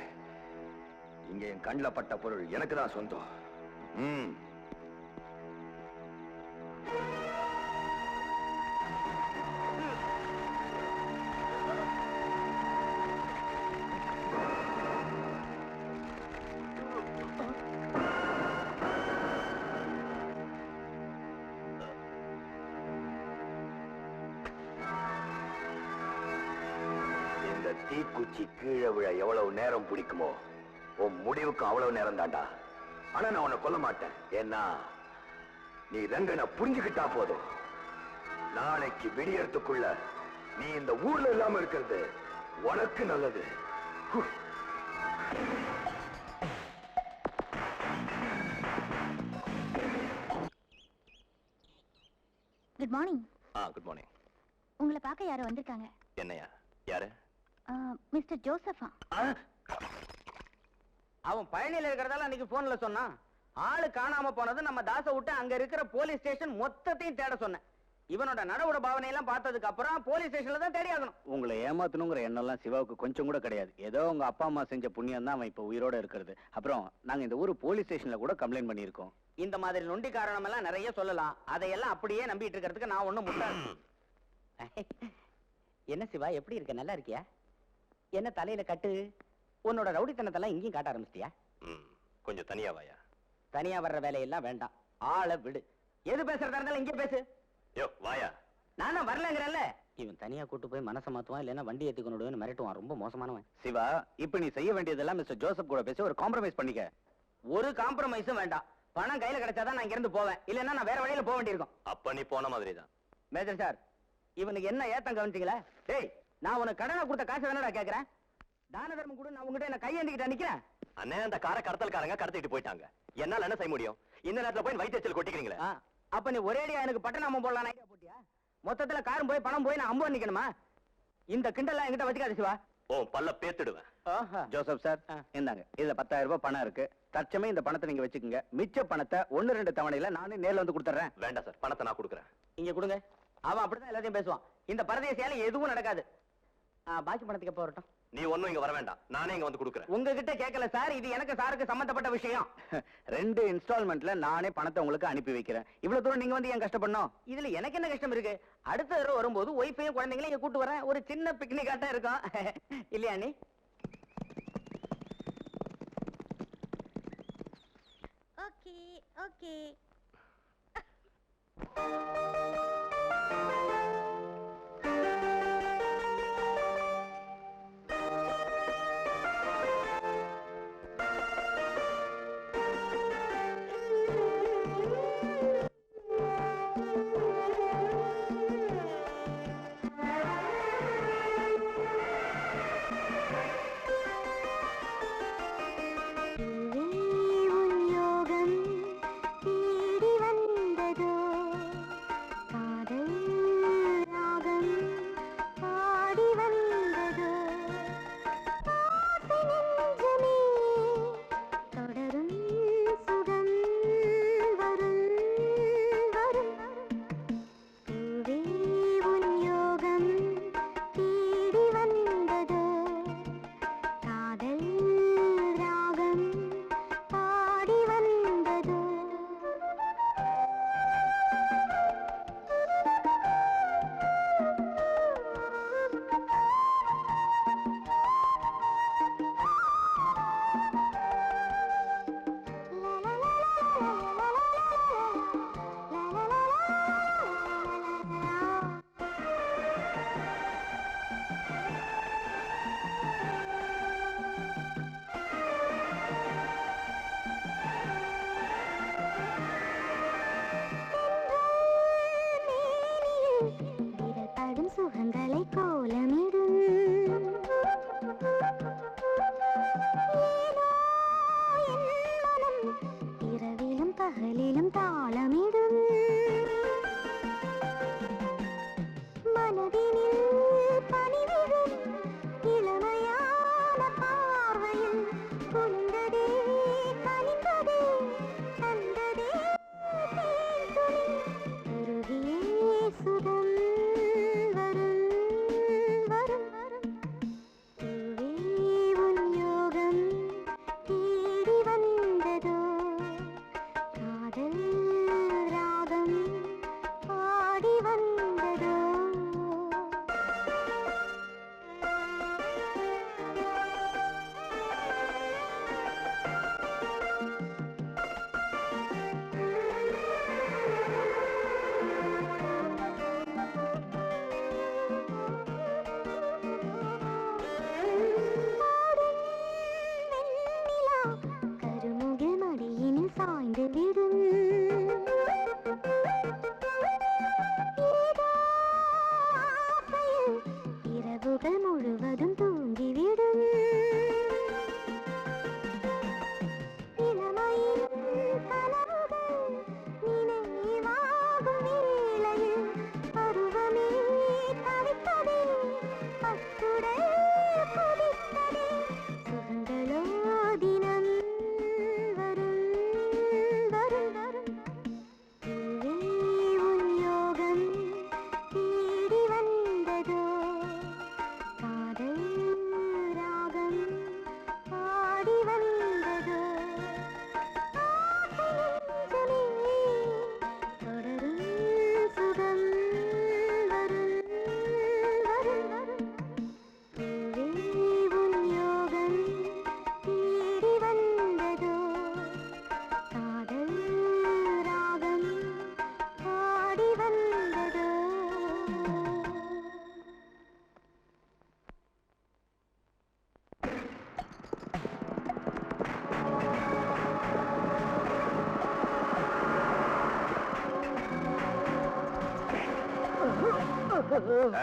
இங்க என் கண்ணில் பட்ட பொருள் எனக்கு தான் சொந்தம். இந்த தீக்குச்சி கீழே விழ எவ்வளவு நேரம் பிடிக்குமோ உன் முடிவுக்கு அவ்வளவு நேரம் தாண்டா. ஆனா நான் உன்னை கொல்ல மாட்டேன். ஏன்னா நீ ரங்கனை புரிஞ்சுக்கிட்டா போதும். நாளைக்கு விடியறதுக்குள்ள நீ இந்த ஊர்ல இல்லாம இருக்கிறது உனக்கு நல்லது. Good morning. Good morning. உங்களை பார்க்க யாரோ வந்திருக்காங்க. என்னையா? யாரு? மிஸ்டர் ஜோசஃபா. அவன் பழனியில இருக்கிறதால அன்னைக்கு போன்ல சொன்னான். ஆளு காணாம போனது நம்ம தாச விட்டு அங்க இருக்கிற போலீஸ் ஸ்டேஷன் மொத்தத்தையும் தேட சொன்னேன். இவனோட நடவுட பாவனை எல்லாம் பார்த்ததுக்கு அப்புறம் போலீஸ் ஸ்டேஷன்ல தான் தேடி ஆகணும். உங்களை ஏமாத்தணுங்கிற எண்ணம் எல்லாம் சிவாவுக்கு கொஞ்சம் கூட கிடையாது. ஏதோ உங்க அப்பா அம்மா செஞ்ச புண்ணியம் தான் அவன் இப்ப உயிரோட இருக்கிறது. அப்புறம் நாங்க இந்த ஊரு போலீஸ் ஸ்டேஷன்ல கூட கம்ப்ளைண்ட் பண்ணியிருக்கோம். இந்த மாதிரி நொண்டி காரணம் எல்லாம் நிறைய சொல்லலாம். அதையெல்லாம் அப்படியே நம்பிட்டு இருக்கிறதுக்கு நான் ஒண்ணும் முட்டாள். என்ன சிவா, எப்படி இருக்க? நல்லா இருக்கியா? என்ன தலையில கட்டு? உன்னோட ரவுடித்தனத்தெல்லாம் இங்கேயும் காட்ட ஆரம்பிச்சிட்டியா? கொஞ்சம் தனியா வாயா. தனியா வர்ற வேலையெல்லாம் வேண்டாம், ஆளை விடு. எது பேசுறதா இருந்தாலும் இங்கே பேசு. யோ வாயா. நானும் வரலங்கிறல்ல. இவன் தனியா கூட்டு போய் மனசை மாத்துவான், இல்லைன்னா வண்டி ஏத்துக்கணும்னு மிரட்டுவான். ரொம்ப மோசமானவன். சிவா, இப்ப நீ செய்ய வேண்டியதெல்லாம் மிஸ்டர் ஜோசப் கூட பேசி ஒரு காம்ப்ரமைஸ் பண்ணிக்க. ஒரு காம்ப்ரமைஸும் வேண்டாம். பணம் கையில கிடைச்சாதான் நான் இங்க இருந்து போவேன், இல்லைன்னா நான் வேற வழியில போக வேண்டியிருக்கும். அப்ப நீ போன மாதிரி தான். மேஜர் சார், இவனுக்கு என்ன ஏத்தம் கவனிச்சீங்களா? டேய், நான் உனக்கு கடனை கொடுத்த காசு வேணடா கேக்குறேன். தான தர்மம் கூட நான் உங்ககிட்ட என்ன கையேந்திக்கிட்ட நிக்கிறேன். அண்ணே, அந்த காரை கடத்தல்காரங்க கடத்திட்டு போயிட்டாங்க. என்னால என்ன செய்ய முடியும்? இந்த நேரத்துல போய் வைத்தியத்தில் கொட்டிக்கிறீங்களே. அப்ப நீ ஒரேடியா எனக்கு பட்டநாமம் போடலாம் ஐடியா போட்டியா? மொத்தத்துல காரும் போய் பணம் போய் நான் அம்பு நிக்கணுமா? இந்த கிண்டல்லாம் என்கிட்ட வச்சுக்காது சிவா. ஓ, பல்ல பேத்துடுவேன். ஜோசப் சார், இந்தாங்க. இதுல 10,000 ரூபாய் பணம் இருக்கு. தற்சமயம் இந்த பணத்தை நீங்க வச்சுக்கோங்க. மிச்ச பணத்தை 1-2 தவணையில நானே நேர்ல வந்து கொடுத்துறேன். வேண்டாம் சார், பணத்தை நான் கொடுக்குறேன். இங்க கொடுங்க. அவன் அப்படிதான் எல்லாத்தையும் பேசுவான். இந்த பரதேசியால எதுவும் நடக்காது. பாக்கி பணத்துக்கு எப்ப வரட்டும்? நீ ஒண்ணும் இங்க வர வேண்டாம், நானே இங்க வந்து கொடுக்குறேன். உங்ககிட்ட கேட்கல சார், இது எனக்கு சாருக்கு சம்பந்தப்பட்ட விஷயம். 2 இன்ஸ்டால்மெண்ட்ல நானே பணத்தை உங்களுக்கு அனுப்பி வைக்கிறேன். இவ்வளவு தூரம் நீங்க வந்து ஏன் கஷ்டப்படணும்? இதுல எனக்கு என்ன கஷ்டம் இருக்கு? அடுத்த தடவை வரும்போது ஒய்ஃபையும் குழந்தைங்களையும் இங்க கூட்டு வரேன். ஒரு சின்ன பிக்னிக் ஆட்டம் இருக்கும் இல்லையா? நீ ஓகே. சுகங்களை கோலமிடும் இரவிலும் பகலிலும் தாளமிடும் மனதினில் பணிவிடும் இளமையான பார்வையில் குந்ததே கனிந்ததே தந்ததே உருகியே சுகம் வரும் வரும் வரும் பூவே உன் யோகம் தேடி வந்ததோ காதல் ராகம் பாடி வந்ததோ கருமுகில் மடியினில் சாய்ந்து விடும் இரவுகள் முழுவதும் தூங்கிவிடும் இளமையின் கனவுகள் நினைவாகும் வேளையில் பருவமே தவித்ததே அத்துடை குதித்ததே சுகங்களோ தினம் வரும் வரும் வரும் பூவே உன் யோகம் தேடி வந்ததோ காதல் ராகம் பாடி வந்ததோ ஆசை நெஞ்சமே தொடரும் சுகம் வரும் வரும் வரும் பூவே உன் யோகம் தேடி வந்ததோ காதல் ராகம் பாடி வந்ததோ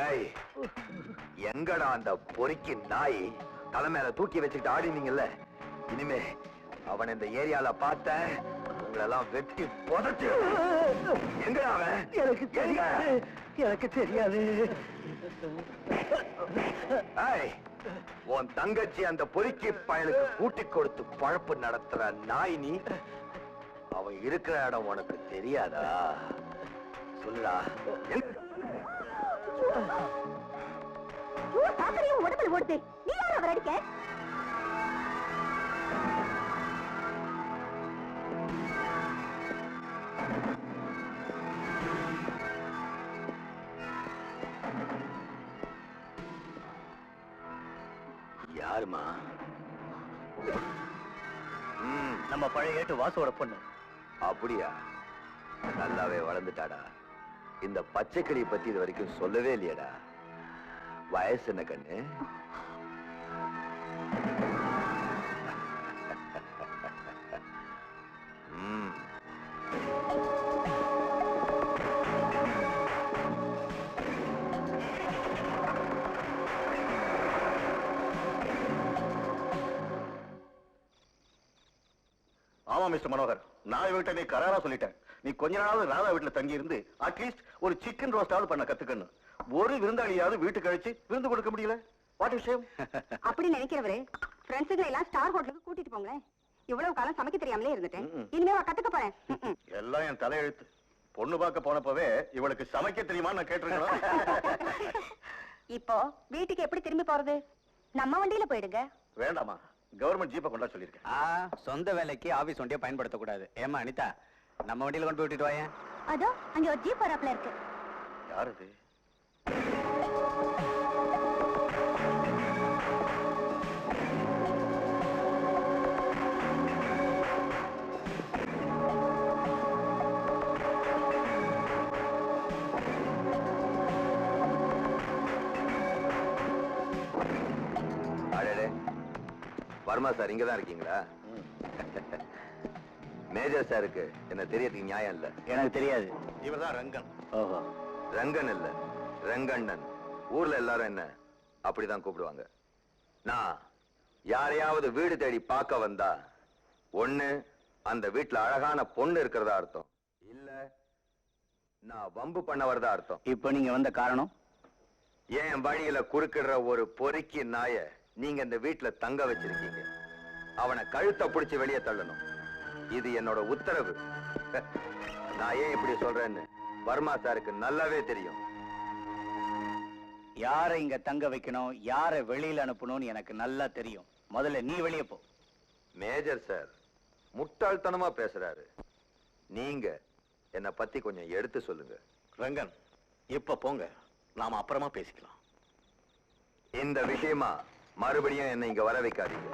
ஏய், எங்கடா அந்த பொறுக்கி நாய் தலை மேல தூக்கி வச்சுக்கிட்டு ஆடினீங்கல்ல, இனிமே அவன் இந்த ஏரியால பார்த்த உங்களெல்லாம் வெட்டி புதைச்சு. எங்கடா அவன்? எனக்கு தெரியாது எனக்கு தெரியாது ஏய், உன் தங்கச்சி அந்த பொறுக்கி பயலுக்கு கூட்டி கொடுத்து பழப்பு நடத்துற நாய் நீ. அவன் இருக்கிற இடம் உனக்கு தெரியாதா? சொல்லுடா. சாக்கடையும் உடம்புல ஓடுது. நீ யார் அவர் அடிக்க? யாருமா? நம்ம பழைய ஏட்டு வாசுவோட பொண்ணு அப்படியா? நல்லாவே வளர்ந்துட்டாடா. இந்த பச்சை கிளியை பத்தி இது வரைக்கும் சொல்லவே இல்லையடா. வயசு என்ன கண்ணு? ஆமா மிஸ்டர் மனோகர், நான் வீட்டை நீ கராரா சொல்லிட்டேன். நீ கொஞ்ச நாளாவது ராதா வீட்டுல தங்கி இருந்து அட்லீஸ்ட் ஒரு சிக்கன் ரோஸ்டாவது பண்ண கத்துக்கணும். ஒரு விருந்தாளியாவது வீட்டுக்கு அழைச்சு விருந்து கொடுக்க முடியல. வாட் விஷயம்? அப்படி நினைக்கிறவரு ஃப்ரெண்ட்ஸுகளை எல்லாம் ஸ்டார் ஹோட்டலுக்கு கூட்டிட்டு போங்களேன். இவ்வளவு காலம் சமைக்க தெரியாமலே இருந்துட்டேன், இனிமே கத்துக்க போறேன். எல்லாம் என் தலையெழுத்து. பொண்ணு பார்க்க போனப்பவே இவளுக்கு சமைக்க தெரியுமான்னு நான் கேட்டிருக்கணும். இப்போ வீட்டுக்கு எப்படி திரும்பி போறது? நம்ம வண்டியில போயிடுங்க. வேண்டாமா, கவர்மெண்ட் ஜீப்பை கொண்டா சொல்லியிருக்கேன். சொந்த வேலைக்கு ஆபீஸ் வண்டியை பயன்படுத்தக்கூடாது. ஏமா அனிதா, நம்ம வண்டியில கொண்டு போய் விட்டுட்டு வாயேன். அதோ அங்க ஒரு ஜீப் வராப்ல இருக்கு. யார் அது? வர்மா சார் இங்கதான் இருக்கீங்களா? மேஜர் சாருக்கு என்ன தெரியறதுக்கு நியாயம் இல்ல. எனக்கு தெரியாது. இவர்தான் ரங்கன். ஓஹோ, ரங்கன் இல்ல, ரங்கண்ணன். ஊர்ல எல்லாரும் என்ன அப்படிதான் கூப்பிடுவாங்க. நான் யாரையாவது வீடு தேடி பார்க்க வந்தா ஒண்ணு அந்த வீட்டுல அழகான பொண்ணு இருக்கிறதா அர்த்தம், இல்ல நான் வம்பு பண்ண வரதா அர்த்தம். இப்ப நீங்க வந்த காரணம்? ஏன் வழியில குறுக்கிடுற ஒரு பொறுக்கி நாய நீங்க இந்த வீட்டுல தங்க வச்சிருக்கீங்க. அவனை கழுத்தை பிடிச்சு வெளியே தள்ளணும். இது என்னோட உத்தரவு. நான் ஏன் இப்படி சொல்றேன்னு வர்மா சாருக்கு நல்லாவே தெரியும். யாரை இங்க தங்க வைக்கணும், யாரை வெளியில அனுப்பணும்னு எனக்கு நல்லா தெரியும். முதல்ல நீ வெளியே போ. மேஜர் சார் முட்டாள்தனமா பேசுறாரு. நீங்க என்ன பத்தி கொஞ்சம் எடுத்து சொல்லுங்க. ரங்கன், இப்ப போங்க, நாம அப்புறமா பேசிக்கலாம். இந்த விஷயமா மறுபடியும் என்ன இங்க வர வைக்காதீங்க.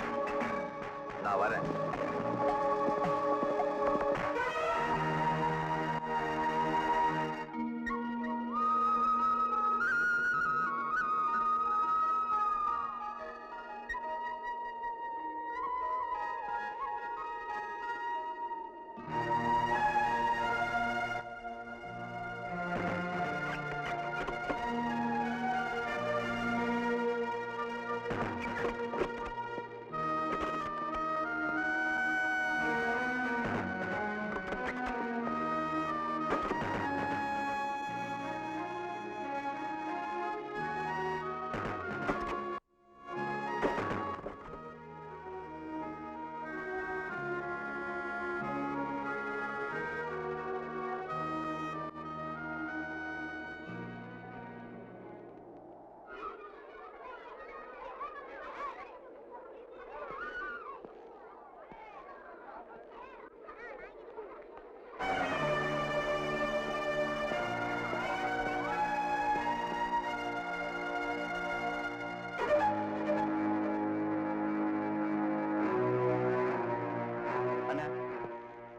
நான் வரேன்.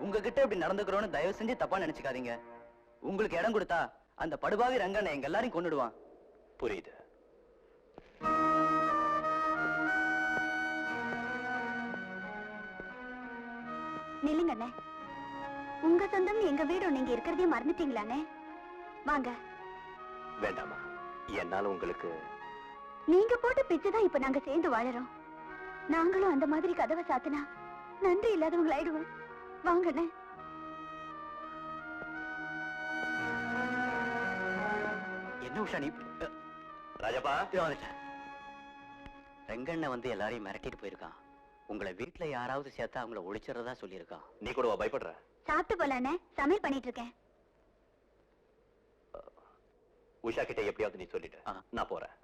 உங்ககிட்ட இப்படி நடந்துக்கிறோன்னு தயவு செஞ்சு தப்பா நினைச்சுக்காதீங்க. உங்களுக்கு இடம் கொடுத்தா அந்த படுபாவி ரங்கனை எங்க எல்லாரையும் கொன்னுடுவான். புரியுது. நில்லுங்கண்ணே, உங்க சொந்தம் எங்க வீடு நீங்க இருக்கிறதே மறந்துட்டீங்களாண்ணே? வாங்க. வேண்டாமா, என்னால உங்களுக்கு நீங்க போட்டு பிச்சுதான் இப்ப நாங்க சேர்ந்து வாழறோம். நாங்களும் அந்த மாதிரி கதவை சாத்தினா நன்றி இல்லாதவங்க ஆயிடுவோம். வாங்கண்ணே. என்ன உஷா நீ? ராஜப்பா, ரங்கண்ண வந்து எல்லாரையும் மிரட்டிட்டு போயிருக்கான். உங்களை வீட்டுல யாராவது சேர்த்தா அவங்கள ஒழிச்சிடறதா சொல்லியிருக்கான். நீ கூடவா பயப்படுற? சாப்பிட்டு போலானே, சமையல் பண்ணிட்டு இருக்கேன். உஷா கிட்ட எப்படியாவது நீ சொல்லிட்டு நான் போறேன்.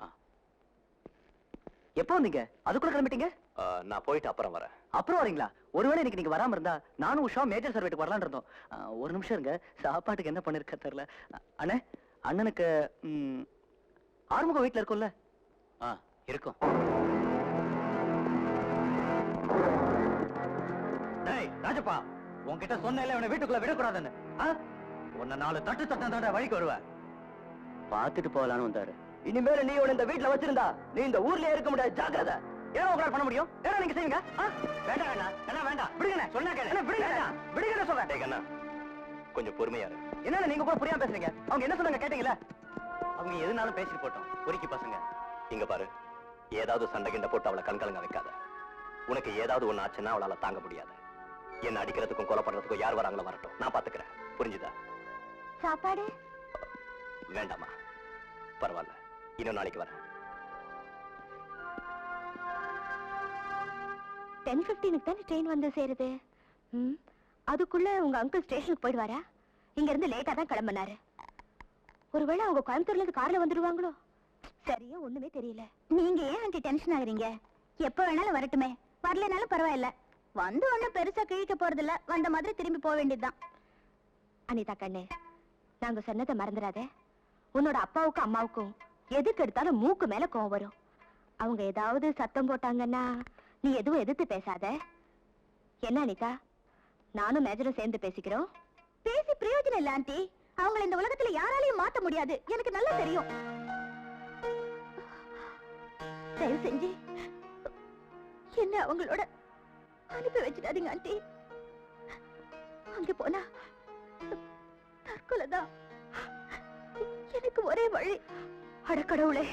எப்போ வந்தீங்க? அதுக்குள்ள கிளம்பிட்டீங்க? நான் போயிட்டு அப்புறம் வரேன். அப்புறம் வரீங்களா? ஒருவேளை இன்னைக்கு நீங்க வராம இருந்தா நானும் உஷா மேஜர் சார் வீட்டுக்கு வரலான்னு இருந்தோம். ஒரு நிமிஷம் இருங்க, சாப்பாட்டுக்கு என்ன பண்ணிருக்க தெரியல. அண்ணே, அண்ணனுக்கு ஆறுமுக வீட்டுல இருக்கும்ல? இருக்கும். ராஜப்பா, உன்கிட்ட சொன்னேன்ல இவனை வீட்டுக்குள்ள விடக்கூடாதுன்னு. உன்னை 4 தட்டு தட்ட வழிக்கு வருவேன். பாத்துட்டு போகலான்னு வந்தாரு. இனிமேல நீ உன்னை இந்த வீட்டுல வச்சிருந்தா நீ இந்த ஊர்லயே இருக்க முடியாது. ஜாக்கிரதை. ஏன்னா உங்களால பண்ண முடியும்? ஏன்னா நீங்க செய்வீங்க? வேண்டாம் வேண்டாம் என்ன வேண்டாம். விடுங்க. சொன்னா கேளு. விடுங்க. விடுங்க சொல்றேன். டேய் கண்ணா, கொஞ்சம் பொறுமையா இரு. என்ன நீங்க கூட புரியாம பேசுறீங்க? அவங்க என்ன சொன்னாங்க கேட்டீங்களா? அவங்க எதுனாலும் பேசிட்டு போட்டோம். பொறுக்கி பசங்க. இங்க பாரு, ஏதாவது சண்டை கிண்ட போட்டு அவளை கண்கலங்க வைக்காத. உனக்கு ஏதாவது ஒண்ணு ஆச்சுன்னா அவளால தாங்க முடியாது. என்ன அடிக்கிறதுக்கும் கொலை பண்றதுக்கும் யார் வராங்களோ வரட்டும், நான் பாத்துக்கிறேன். புரிஞ்சுதா? சாப்பாடு வேண்டாமா, பரவாயில்ல, இன்னும் நாளைக்கு வரேன். 10:15 தானே ட்ரெயின் வந்து சேருது. அதுக்குள்ள உங்க அங்கிள் ஸ்டேஷனுக்கு போயிடுவாரா? இங்க இருந்து லேட்டா தான் கிளம்பினாரு. ஒருவேளை அவங்க கோயம்புத்தூர்ல இருந்து கார்ல வந்துருவாங்களோ? சரியா ஒண்ணுமே தெரியல. நீங்க ஏன் ஆண்டி டென்ஷன் ஆகுறீங்க? எப்ப வேணாலும் வரட்டுமே, வரலனாலும் பரவாயில்ல. வந்து ஒண்ணு பெருசா கிழிக்க போறது இல்ல, வந்த மாதிரி திரும்பி போக வேண்டியதுதான். அனிதா கண்ணு, நாங்க சொன்னதை மறந்துடாதே. உன்னோட அப்பாவுக்கும் அம்மாவுக்கும் எதுக்கு எடுத்தாலும் மூக்கு மேல கோவம் வரும். அவங்க ஏதாவது சத்தம் போட்டாங்கன்னா நீ எதுவும் எதிர்த்து பேசாத. என்ன அனிதா, நானும் மேஜரும் சேர்ந்து பேசிக்கிறோம். பேசி பிரயோஜனம் இல்ல ஆண்டி. அவங்களை இந்த உலகத்துல யாராலையும் மாத்த முடியாது, எனக்கு நல்லா தெரியும். தயவு செஞ்சு என்ன அவங்களோட அனுப்பி வச்சிடாதீங்க ஆண்டி. அங்க போனா தற்கொலைதான் எனக்கு ஒரே வழி. அடக்கடவுளே,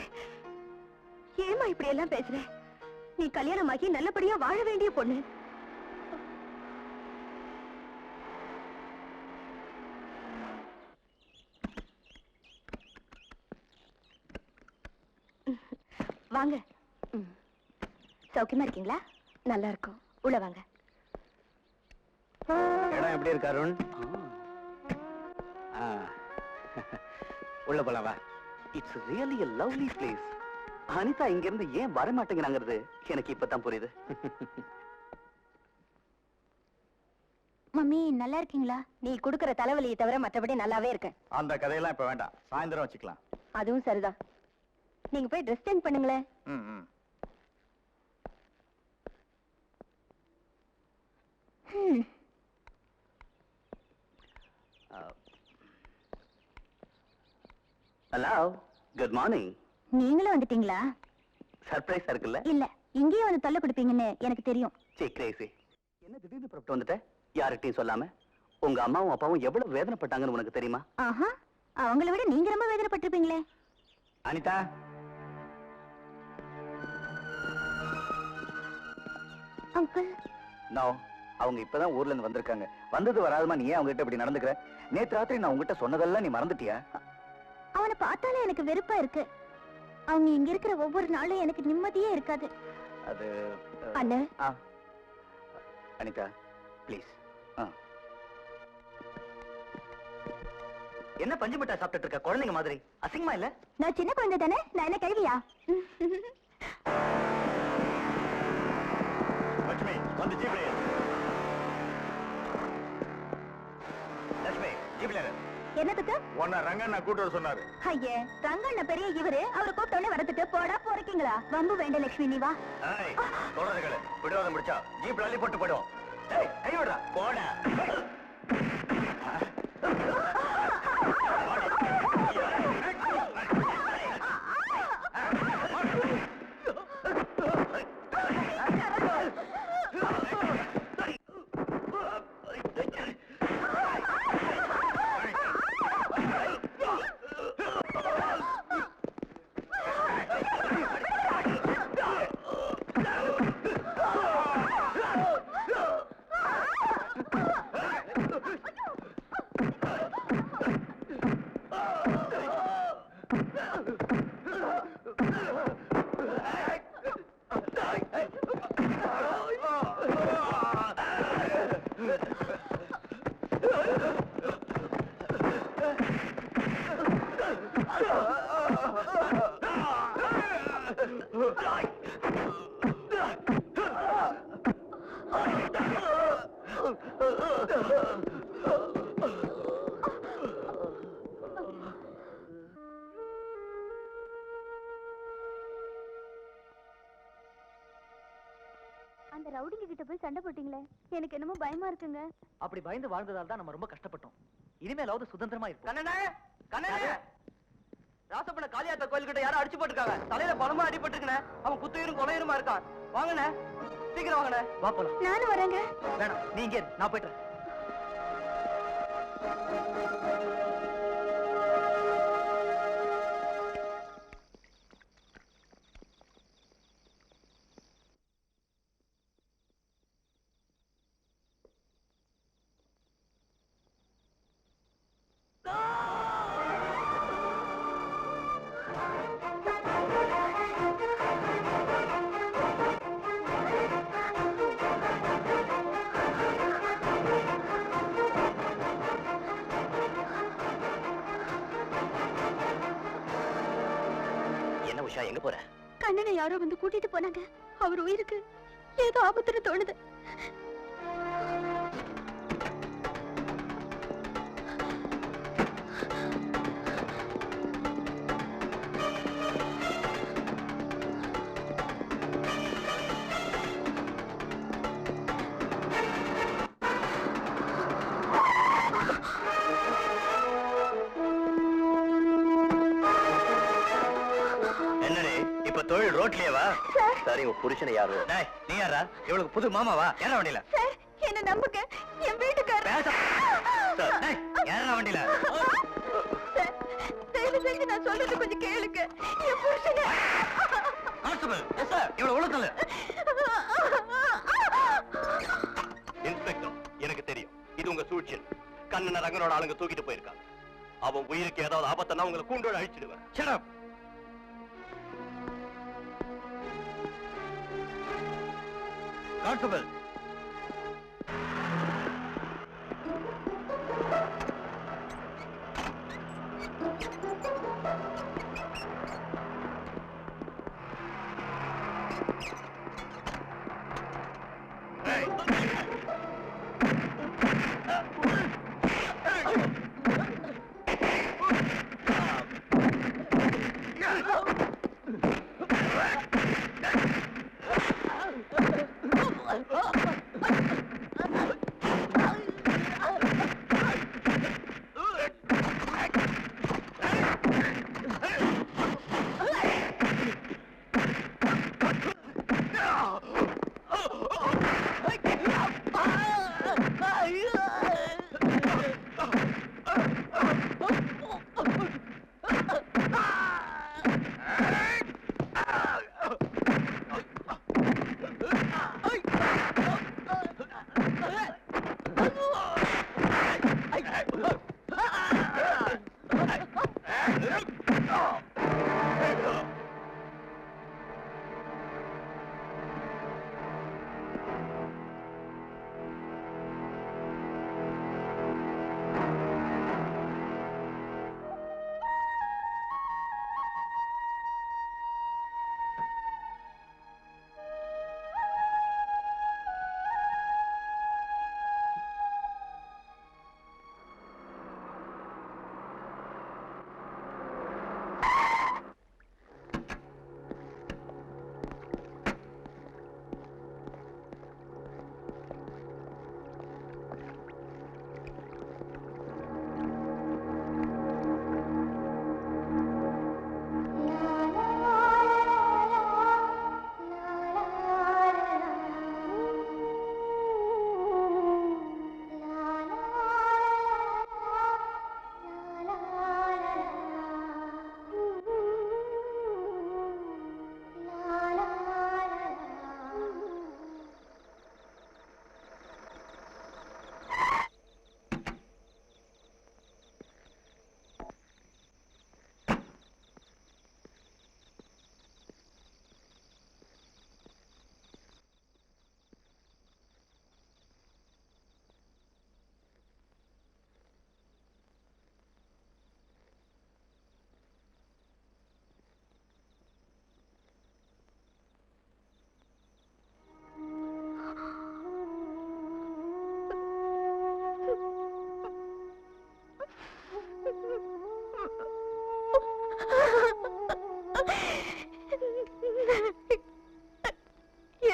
ஏமா இப்படி எல்லாம் பேசுற? நீ கல்யாணமாகி நல்லபடியா வாழ வேண்டிய பொண்ணு. வாங்க. சௌக்கியமா இருக்கீங்களா? நல்லா இருக்கும். உள்ள வாங்க. இடம் எப்படி இருக்கு அருண்? உள்ள போலாம் வா. It's really a lovely place. Anitha இங்க இருந்து ஏன் வர மாட்டேங்கிறாங்கிறது எனக்கு இப்பதான் புரியுது. மம்மி நல்லா இருக்கீங்களா? நீ குடுக்கற தலைவலியை தவிர மற்றபடி நல்லாவே இருக்க. அந்த கதையெல்லாம் இப்ப வேண்டாம், சாயந்தரம் வச்சுக்கலாம். அதுவும் சரிதான். நீங்க போய் ட்ரெஸ் சேஞ்ச் பண்ணுங்களேன். Hello, good morning. நீங்களும் வந்துட்டீங்களா? சர்ப்ரைஸா இருக்குல்ல? இல்ல, இங்கேயே வந்து தொல்லை கொடுப்பீங்கன்னு எனக்கு தெரியும். சே கிரேசி, என்ன திடீர்னு புறப்பட்டு வந்துட்ட? யார்கிட்டயும் சொல்லாம? உங்க அம்மாவும் அப்பாவும் எவ்வளவு வேதனைப்பட்டாங்கன்னு உனக்கு தெரியுமா? ஆஹா, அவங்கள விட நீங்க ரொம்ப வேதனைப்பட்டிருப்பீங்களே. அனிதா, அங்கிள். நோ, அவங்க இப்பதான் ஊர்ல இருந்து வந்திருக்காங்க. வந்தது வராதுமா நீ ஏன் அவங்க கிட்ட இப்படி நடந்துக்கிற? நேத்து ராத்திரி நான் உங்ககிட்ட சொன்னதெல்லாம் நீ மறந்துட்டியா? அவனை பார்த்தாலே எனக்கு வெறுப்பா இருக்கு. அவங்க இங்க இருக்கிற ஒவ்வொரு நாளும் எனக்கு நிம்மதியே இருக்காது. அது அண்ணே. அனிதா ப்ளீஸ். என்ன பஞ்சு மிட்டாய் சாப்பிட்டுட்டு இருக்க குழந்தைங்க மாதிரி? அசிங்கமா இல்ல? நான் சின்ன குழந்தை தானே, நான் என்ன கழுவியா? லட்சுமி வந்து ஜீப்ல ஏறு. லட்சுமி ஜீப்ல ஏறு. என்னத்துக்கு? உன்னை ரங்கண்ணா கூட்டு வர சொன்னாரு. ஐயே, ரங்கண்ண பெரிய இவரு, அவரை கூப்பிட்ட உடனே வரத்துட்டு போடா போறீங்களா? வம்பு வேண்டாம் லட்சுமி, நீ வா. சொல்றதுகளை விடுவாதம் முடிச்சா ஜீப்ல அள்ளி போட்டு போயிடும். கை விடுறா போட. அந்த ரவுடிங்க கிட்ட போய் சண்டை போட்டீங்களே, எனக்கு என்னமோ பயமா இருக்குங்க. அப்படி பயந்து வாழ்ந்ததால தான் நம்ம ரொம்ப கஷ்டப்பட்டோம். இனிமேலாவது சுதந்திரமா இருப்போம். கண்ணனே, கண்ணனே, ராசப்பன காளியாத்தா கோயில்கிட்ட யாரும் அடிச்சு போட்டுருக்காங்க. தலையில பலமா அடிபட்டுருக்கனே. அவன் குத்துயிரும் கொலையுருமா இருக்கான். வாங்கண்ணே, சீக்கிரம் வாங்கண்ணே. வா போலாம். நானும் வரேங்க. வேணாம், நீ இங்கே இரு, நான் போயிட்டு வரேன். உஷா, எங்க போற? கண்ணனை யாரோ வந்து கூட்டிட்டு போனாங்க. அவர் உயிருக்கு ஏதோ ஆபத்துன்னு தோணுது. தொழில் ரோட்லயேவா? சரி, உங்க புருஷனை யாரு? நீ யாரா? இவளுக்கு புது மாமாவா? ஏற வண்டியில. சார், என்ன நம்புங்க, என் வீட்டுக்காரர். ஏற வண்டியில. தயவு செஞ்சு நான் சொல்றது கொஞ்சம் கேளுங்க. என் புருஷனை. கான்ஸ்டபிள், சார், இவள உள்ள தள்ளு. இன்ஸ்பெக்டர், எனக்கு தெரியும் இது உங்க சூழ்ச்சி. கண்ணன ரங்கனோட ஆளுங்க தூக்கிட்டு போயிருக்காங்க. அவன் உயிருக்கு ஏதாவது ஆபத்துனா உங்களை கூண்டோட அழிச்சிடுவேன். Shut up. கான்ஸ்டபிள்,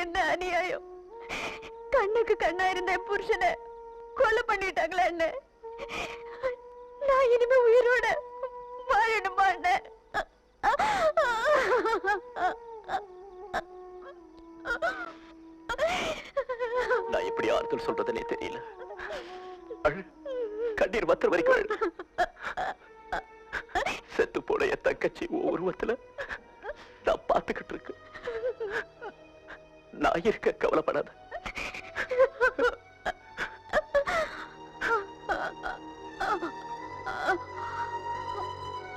என்ன அநியாயம்! கண்ணுக்கு கண்ணா இருந்த என் புருஷனை கொலை பண்ணிட்டாங்களே என்ன. நான் இனிமே உயிரோட வாழணுமா என்ன? நான் எப்படி ஆறுதல் சொல்றதுன்னே தெரியல. கண்ணீர் வத்துற வரைக்கும் அழு. செத்து போன என் தங்கச்சி உருவத்துல நான் பார்த்துக்கிட்டு இருக்கு. நான் இருக்க, கவலைப்படாத.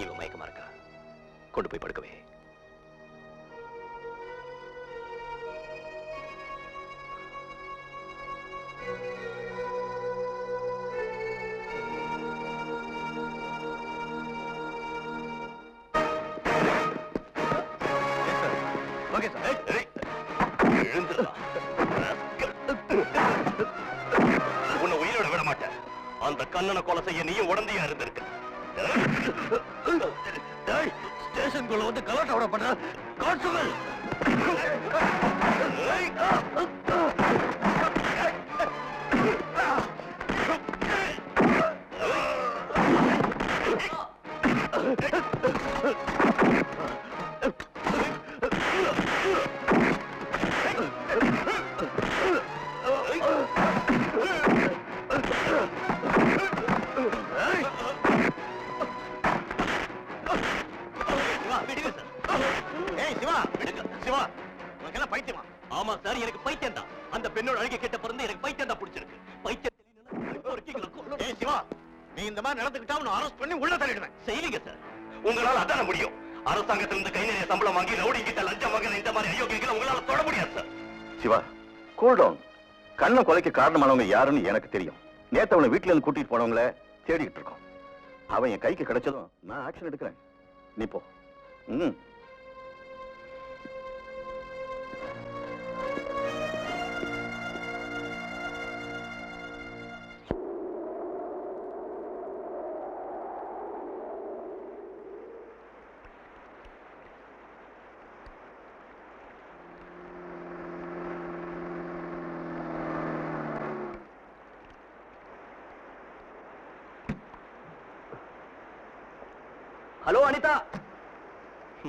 இவன் மயக்கமா இருக்கா, கொண்டு போய் படுக்கவே. Okay sir. உன்னை உயிரோட விட மாட்டேன். அந்த கண்ணனை கொலை செய்ய நீயும் உடந்தையா இருந்திருக்க. ஸ்டேஷனுக்குள்ள வந்து கலாட்டாவோட பண்ற கான்ஸ்டபிள். ஆமா சார், எனக்கு பைத்தியம் தான். அந்த பெண்ணோட அழகை கேட்ட பிறந்து எனக்கு பைத்தியம் தான் பிடிச்சிருக்கு. பைத்தியம் சிவா, நீ இந்த மாதிரி நடந்துக்கிட்டா உன்னை அரெஸ்ட் பண்ணி உள்ள தள்ளிடுவேன். செய்யுங்க சார், உங்களால அதான முடியும். அரசாங்கத்திலிருந்து கை நிறைய சம்பளம் வாங்கி ரவுடி கிட்ட லஞ்சம் வாங்கின இந்த மாதிரி அயோக்கியங்களை உங்களால தொட முடியாது சார். Siva, cool down. கண்ணை கொலைக்கு காரணமானவங்க யாருன்னு எனக்கு தெரியும். நேத்து அவனை வீட்டுல இருந்து கூட்டிட்டு போனவங்கள தேடிக்கிட்டு இருக்கோம். அவன் என் கைக்கு கிடைச்சதும் நான் ஆக்ஷன் எடுக்கிறேன். நீ போ. ஹலோ அனிதா,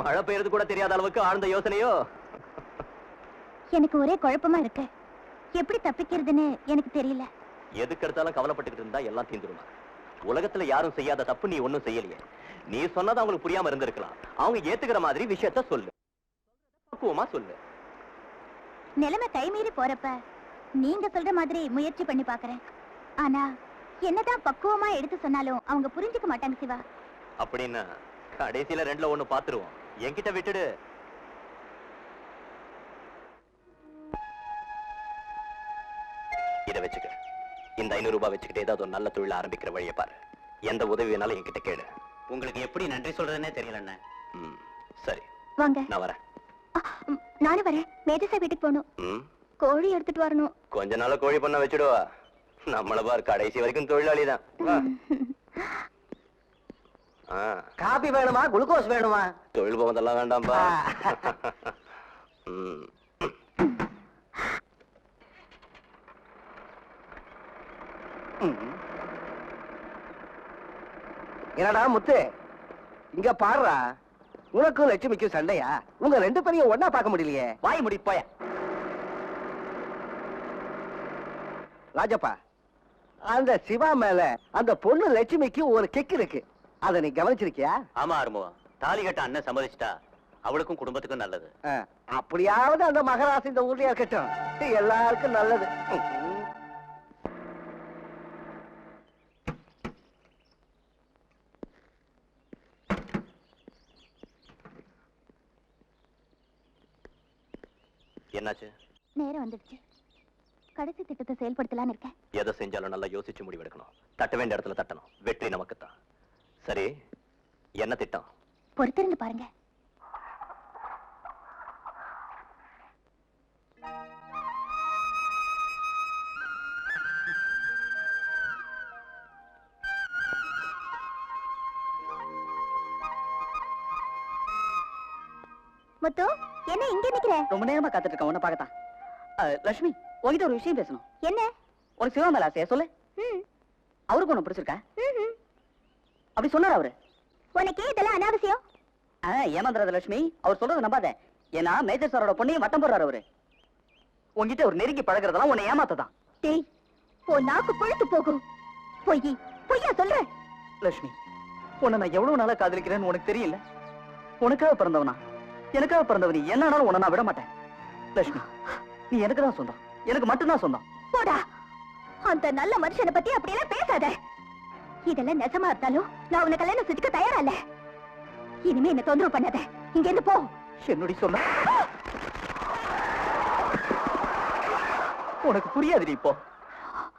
மழை பெய்யறது கூட தெரியாத அளவுக்கு ஆழ்ந்த யோசனையோ? எனக்கு ஒரே குழப்பமா இருக்கு. எப்படி தப்பிக்கிறதுன்னு எனக்கு தெரியல. எதுக்கு எடுத்தாலும் கவலைப்பட்டுக்கிட்டு இருந்தா எல்லாம் தீந்துருமா? உலகத்துல யாரும் செய்யாத தப்பு நீ ஒண்ணும் செய்யலையே. நீ சொன்னது அவங்களுக்கு புரியாம இருந்திருக்கலாம். அவங்க ஏத்துக்கிற மாதிரி விஷயத்த சொல்லு, பக்குவமா சொல்லு. நிலைமை கைமீறி போறப்ப நீங்க சொல்ற மாதிரி முயற்சி பண்ணி பாக்குறேன். ஆனா என்னதான் பக்குவமா எடுத்து சொன்னாலும் அவங்க புரிஞ்சுக்க மாட்டாங்க சிவா. அப்படின்னா கடைசியில ரெண்டுல ஒண்ணு பாத்துருவோம். என்கிட்ட விட்டுடு. இத வச்சுக்க. இந்த 500 ரூபாய் வச்சுக்கிட்டு ஏதாவது ஒரு நல்ல தொழில் ஆரம்பிக்கிற வழியை பாரு. எந்த உதவி வேணாலும் என்கிட்ட கேளு. உங்களுக்கு எப்படி நன்றி சொல்றதுன்னே தெரியல. சரி, வாங்க. நான் வரேன். நானும் வரேன். மேஜர் சார் வீட்டுக்கு போகணும். கோழி எடுத்துட்டு வரணும். கொஞ்ச நாள் கோழி பண்ண வச்சுடுவா. நம்மள பார், கடைசி வரைக்கும் தொழிலாளி தான். காபி வேணுமா, குளுக்கோஸ் வேணுமா? தொழில் போவதெல்லாம் வேண்டாம்பா. என்னடா முத்து, இங்க பாடுறா. உனக்கும் லட்சுமிக்கும் சண்டையா? உங்க ரெண்டு பேரையும் ஒன்னா பார்க்க முடியலையே. வாய் முடி போய. ராஜப்பா, அந்த சிவா மேல அந்த பொண்ணு லட்சுமிக்கு ஒரு கெக் இருக்கு. அத நீ கவனிச்சிருக்கியா? ஆமா ஆறுமுகம், தாலி கட்ட அண்ணன் சம்மதிச்சிட்டா அவளுக்கும் குடும்பத்துக்கும் நல்லது. அப்படியாவது அந்த மகராசி இந்த ஊர்லயே இருக்கட்டும், எல்லாருக்கும் நல்லது. என்னாச்சு? நேரம் வந்துடுச்சு. கடைசி திட்டத்தை செயல்படுத்தலான்னு இருக்கேன். எதை செஞ்சாலும் நல்லா யோசிச்சு முடிவெடுக்கணும். தட்ட வேண்டிய இடத்துல தட்டணும். வெற்றி நமக்குத்தான். சரி, என்ன திட்டம்? பொறுத்திருந்து பாருங்க. முத்து, என்ன இங்க நிக்கிற? ரொம்ப நேரமா காத்துட்டு இருக்கேன் உன்னை பார்க்கத்தான். லட்சுமி, உங்ககிட்ட ஒரு விஷயம் பேசணும். என்ன? உனக்கு சிவா மேல ஆசையா சொல்லு. அவருக்கு ஒண்ணு பிடிச்சிருக்கா? அப்படி சொன்னார் அவரு. உனக்கே இதெல்லாம் அனாவசியம். ஏமாந்துறாத லட்சுமி, அவர் சொல்றதை நம்பாத. ஏன்னா மேஜர் சாரோட பொண்ணையும் வட்டம் போடுறாரு அவரு. உங்ககிட்ட ஒரு நெருங்கி பழகிறதெல்லாம் உன்னை ஏமாத்ததான். டேய், உன் நாக்கு புழுத்து போகும். பொய்யா சொல்ற? லட்சுமி, உன்னை நான் எவ்வளவு நாளா காதலிக்கிறேன்னு உனக்கு தெரியல. உனக்காக பிறந்தவனா, எனக்காக பிறந்தவனி, என்னாலும் உன்னை நான் விட மாட்டேன். லட்சுமி, நீ எனக்கு தான் சொந்தம், எனக்கு மட்டும்தான் சொந்தம். போடா, அந்த நல்ல மனுஷனை பத்தி அப்படியெல்லாம் பேசாத. இதெல்லாம் நெசமா இருந்தாலும் நான் உன்னை கல்யாணம் செஞ்சுக்க தயாரா இல்ல. இனிமே என்ன தொந்தரவு பண்ணாத, இங்க இருந்து போ. என்னடி சொல்ல? உனக்கு புரியாது. இப்போ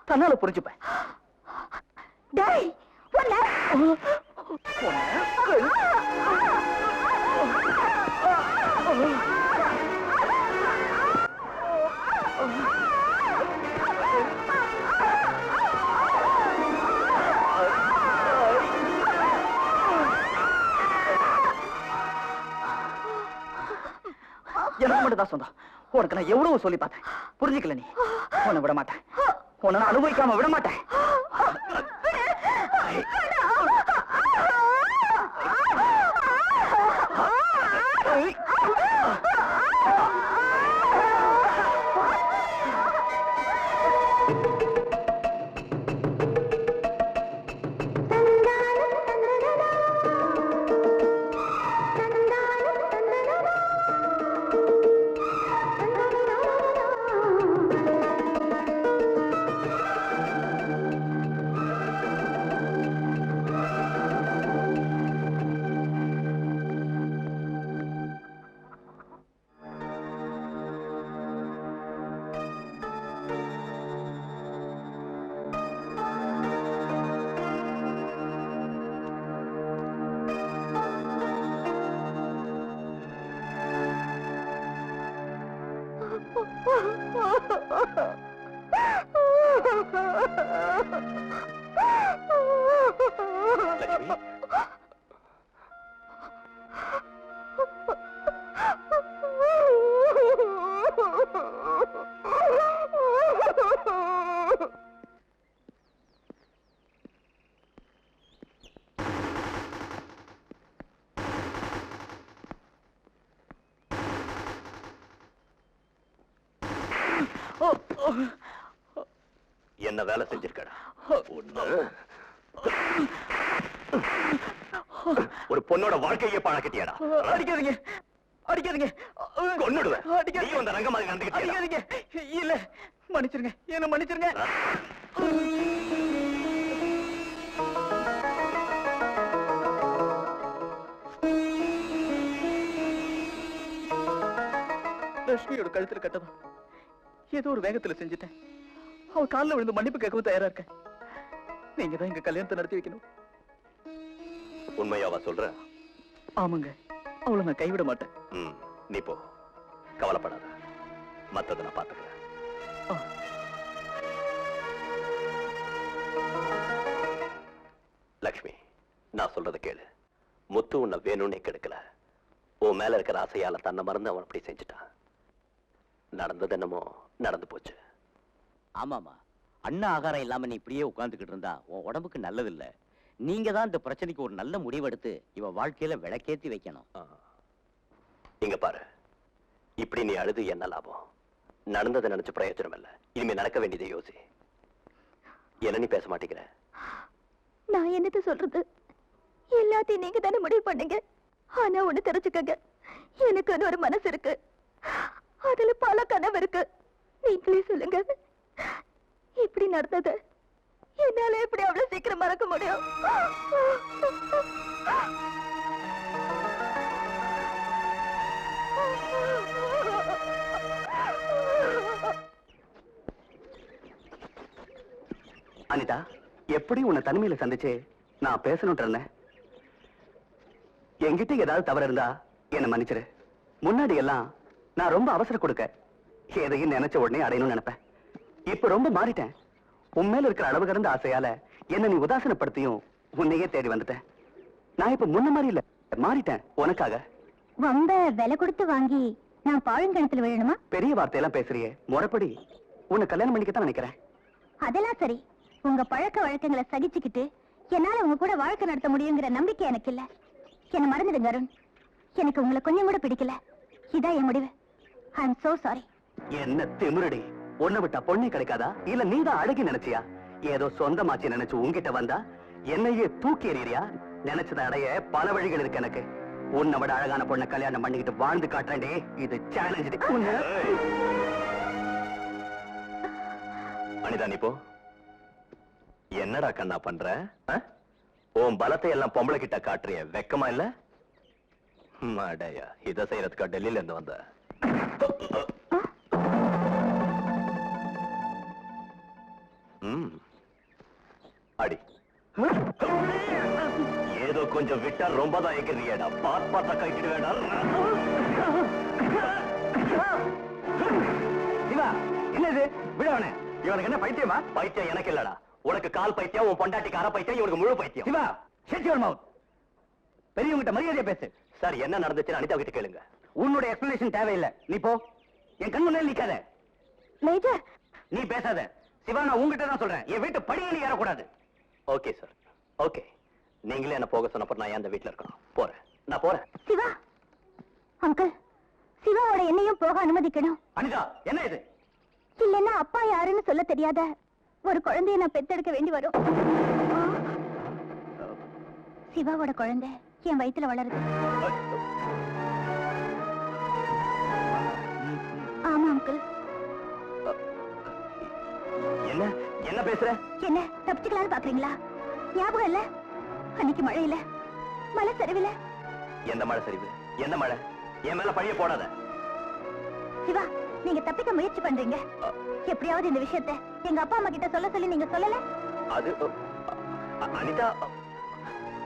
தன்னால புரிஞ்சுப்பேன். டேய், உன்னை எனக்கு மட்டும் தான் சொந்தம். உனக்கு நான் எவ்வளவு சொல்லி பார்த்தேன், புரிஞ்சுக்கல நீ. உன்னை விட மாட்டேன், உன்னை நான் அனுபவிக்காம விட மாட்டேன். என்ன வேலை செஞ்சிருக்கடா? ஒரு பொண்ணோட வாழ்க்கையே பழக்கிட்டியாடா? அடிக்காதீங்க, அடிக்காதீங்க, கொன்னுடுவேன். நீ அந்த ரங்க மாதிரி நடந்துக்கிட்டியா? அடிக்காதீங்க. இல்ல, மன்னிச்சிருங்க, என்ன மன்னிச்சிருங்க. லட்சுமியோட கழுத்துல கட்டதான் ஏதோ ஒரு வேகத்துல செஞ்சுட்டேன். அவ காலில் விழுந்து மன்னிப்பு கேட்கவும் தயாரா இருக்கேன். நீங்க தான் எங்க கல்யாணத்தை நடத்தி வைக்கணும். உண்மையாவா சொல்ற? ஆமாங்க, அவளை நான் கைவிட மாட்டேன். நீ போ, கவலைப்படாத. மத்ததை நான் பாத்துக்கிறேன். லக்ஷ்மி, நான் சொல்றதை கேளு. முத்து உன்னை வேணும்னே கெடுக்கல. உன் மேல இருக்கிற ஆசையால தன்னை மறந்து அவன் அப்படி செஞ்சுட்டான். நடந்தது என்னமோ நடந்து போச்சு. ஆமாமா, அண்ணா ஆகாரம் இல்லாம நீ இப்படியே உட்கார்ந்துகிட்டு இருந்தா உன் உடம்புக்கு நல்லது இல்ல. நீங்க தான் இந்த பிரச்சனைக்கு ஒரு நல்ல முடிவெடுத்து இவ வாழ்க்கையில விளக்கேத்தி வைக்கணும். இங்க பாரு, இப்படி நீ அழுது என்ன லாபம்? நடந்ததை நினைச்சு பிரயோஜனம் இல்ல. இனிமே நடக்க வேண்டியதை யோசி. என்ன நீ பேச மாட்டேங்கிற? நான் என்னத்த சொல்றது? எல்லாத்தையும் நீங்க தானே முடிவு பண்ணீங்க. ஆனா ஒண்ணு தெரிஞ்சுக்கங்க, எனக்கு ஒரு மனசு இருக்கு, அதுல பல கனவு இருக்கு. நீங்களே சொல்லுங்க, இப்படி நடந்தது என்னால எப்படி அவ்வளவு சீக்கிரம் மறக்க முடியும்? அனிதா, எப்படி உன்னை தனிமையில சந்திச்சு நான் பேசணும்னு இருந்தேன். என்கிட்ட ஏதாவது தவறு இருந்தா என்ன மன்னிச்சிரு. முன்னாடி எல்லாம் நான் ரொம்ப அவசரம் கொடுக்க, எதையும் நினைச்ச உடனே அடையணும்னு நினைப்பேன். இப்ப ரொம்ப மாறிட்டேன். உன் மேல இருக்கிற அளவு கடந்த ஆசையால என்ன நீ உதாசனப்படுத்தியும் உன்னையே தேடி வந்துட்டேன். நான் இப்ப முன்ன மாதிரி இல்ல, மாறிட்டேன் உனக்காக. ரொம்ப விலை கொடுத்து வாங்கி நான் பாழுங்கிணத்துல விழணுமா? பெரிய வார்த்தையெல்லாம் பேசுறியே, முறைப்படி உன்னை கல்யாணம் பண்ணிக்கத்தான் நினைக்கிறேன். அதெல்லாம் சரி, உங்க பழக்க வழக்கங்களை சகிச்சுக்கிட்டு என்னால உங்க கூட வாழ்க்கை நடத்த முடியுங்கிற நம்பிக்கை எனக்கு இல்ல. என்ன மறந்துடுங்க அருண். எனக்கு உங்களை கொஞ்சம் கூட பிடிக்கல. இதான் என் முடிவு. ஐ அம் சோ சாரி. என்ன திமிருடி, உன்னை விட்டா பொண்ணே கிடைக்காதா? இல்ல நீதான் அழகி நினைச்சியா? ஏதோ சொந்தமாச்சு நினைச்சு உன்கிட்ட வந்தா என்னையே தூக்கி எறியறியா? நினைச்சதை அடைய பல வழிகள் இருக்கு எனக்கு. உன்னை விட அழகான பொண்ணை கல்யாணம் பண்ணிக்கிட்டு வாழ்ந்து காட்டுறேன்டே. இது சேலஞ்சு. அனிதா, நீ போ. என்னடா கண்ணா பண்ற? உன் பலத்தை எல்லாம் பொம்பளை கிட்ட காட்டுறிய, வெக்கமா இல்ல? மாடையா, இதை செய்யறதுக்கா டெல்லியில இருந்து வந்த? அடி. ஏதோ கொஞ்சம் விட்டா ரொம்ப தான் எகிறியடா. பார்த்தா கைக்கிட்டு வேடா. என்னது விடவனே? இவனுக்கு என்ன பைத்தியமா? பைத்தியம் எனக்கு இல்லடா. உனக்கு கால் பைத்தியம், உன் பொண்டாட்டிக்கு அரை பைத்தியம், இவனுக்கு முழு பைத்தியம். Siva, shut your mouth. பெரியவங்கிட்ட மரியாதையா பேசு. சார், என்ன நடந்துச்சுன்னு அனிதா கிட்ட கேளுங்க. உன்னுடைய எக்ஸ்பிளனேஷன் தேவையில்லை. நீ போ. என் கண் முன்னாடி நிக்காத. மேஜர், நீ பேசாத. சிவா, நான் உங்ககிட்ட தான் சொல்றேன். என் வீட்டு படியில ஏறக்கூடாது. Okay sir, okay. நீங்களே என்ன போக சொன்னப்ப நான் அந்த வீட்டுல இருக்கணும். போறேன், நான் போறேன். சிவா அங்கிள், சிவாவோட என்னையும் போக அனுமதிக்கணும். அனிதா, என்ன இது? இல்லன்னா அப்பா யாருன்னு சொல்ல தெரியாத ஒரு குழந்தைய நான் பெத்தெடுக்க வேண்டி வரும். சிவாவோட குழந்தை என் வயித்துல வளருது. ஆமா அங்கிள். என்ன என்ன பேசுற? என்ன தப்பிச்சுக்கலான்னு பாக்குறீங்களா? ஞாபகம் இல்ல, அன்னைக்கு மழையில மலை சரிவில. எந்த மழை சரிவு? எந்த மழை? என் மேல பழிய போடாத. சிவா, நீங்க தப்பிக்க முயற்சி பண்றீங்க. எப்படியாவது இந்த விஷயத்தை எங்க அப்பா அம்மா கிட்ட சொல்ல சொல்லி நீங்க சொல்லல. அது அனிதா,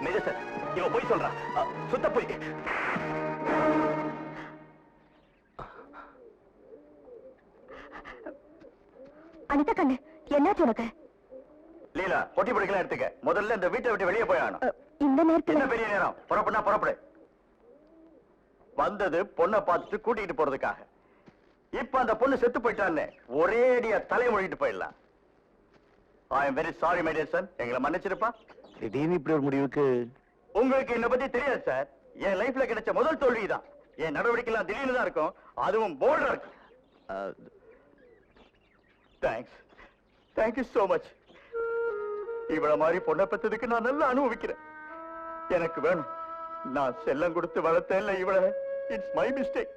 மேஜர் சார், இவ போய் சொல்றா. சுத்த போய். அனிதா கண்ணு, என்னாச்சு உனக்கு? லீலா, பொட்டி படிக்கலாம் எடுத்துக்க. முதல்ல இந்த வீட்டை விட்டு வெளியே போய் ஆகணும். இந்த நேரத்துல என்ன பெரிய நேரம்? புறப்படுனா புறப்படு. வந்தது பொண்ணை பார்த்துட்டு கூட்டிட்டு போறதுக்காக. இப்ப அந்த பொண்ணு செத்து போயிட்டான்னு ஒரே அடியா தலைமொழிட்டு போயிடலாம். I am very sorry my dear son. எங்களை மன்னிச்சிருப்பா. திடீர்னு இப்படி ஒரு முடிவுக்கு? உங்களுக்கு என்ன பத்தி தெரியாது சார். என் லைஃப்ல கிடைச்ச முதல் தோல்விதான். என் நடவடிக்கை எல்லாம் திடீர்னு தான் இருக்கும், அதுவும் போல்டா இருக்கும். Thanks, thank you so much. இவ்வளவு மாதிரி பொண்ணை பெற்றதுக்கு நான் நல்லா அனுபவிக்கிறேன். எனக்கு வேணும். நான் செல்லம் கொடுத்து வளர்த்தேன் இல்ல இவள. It's my mistake.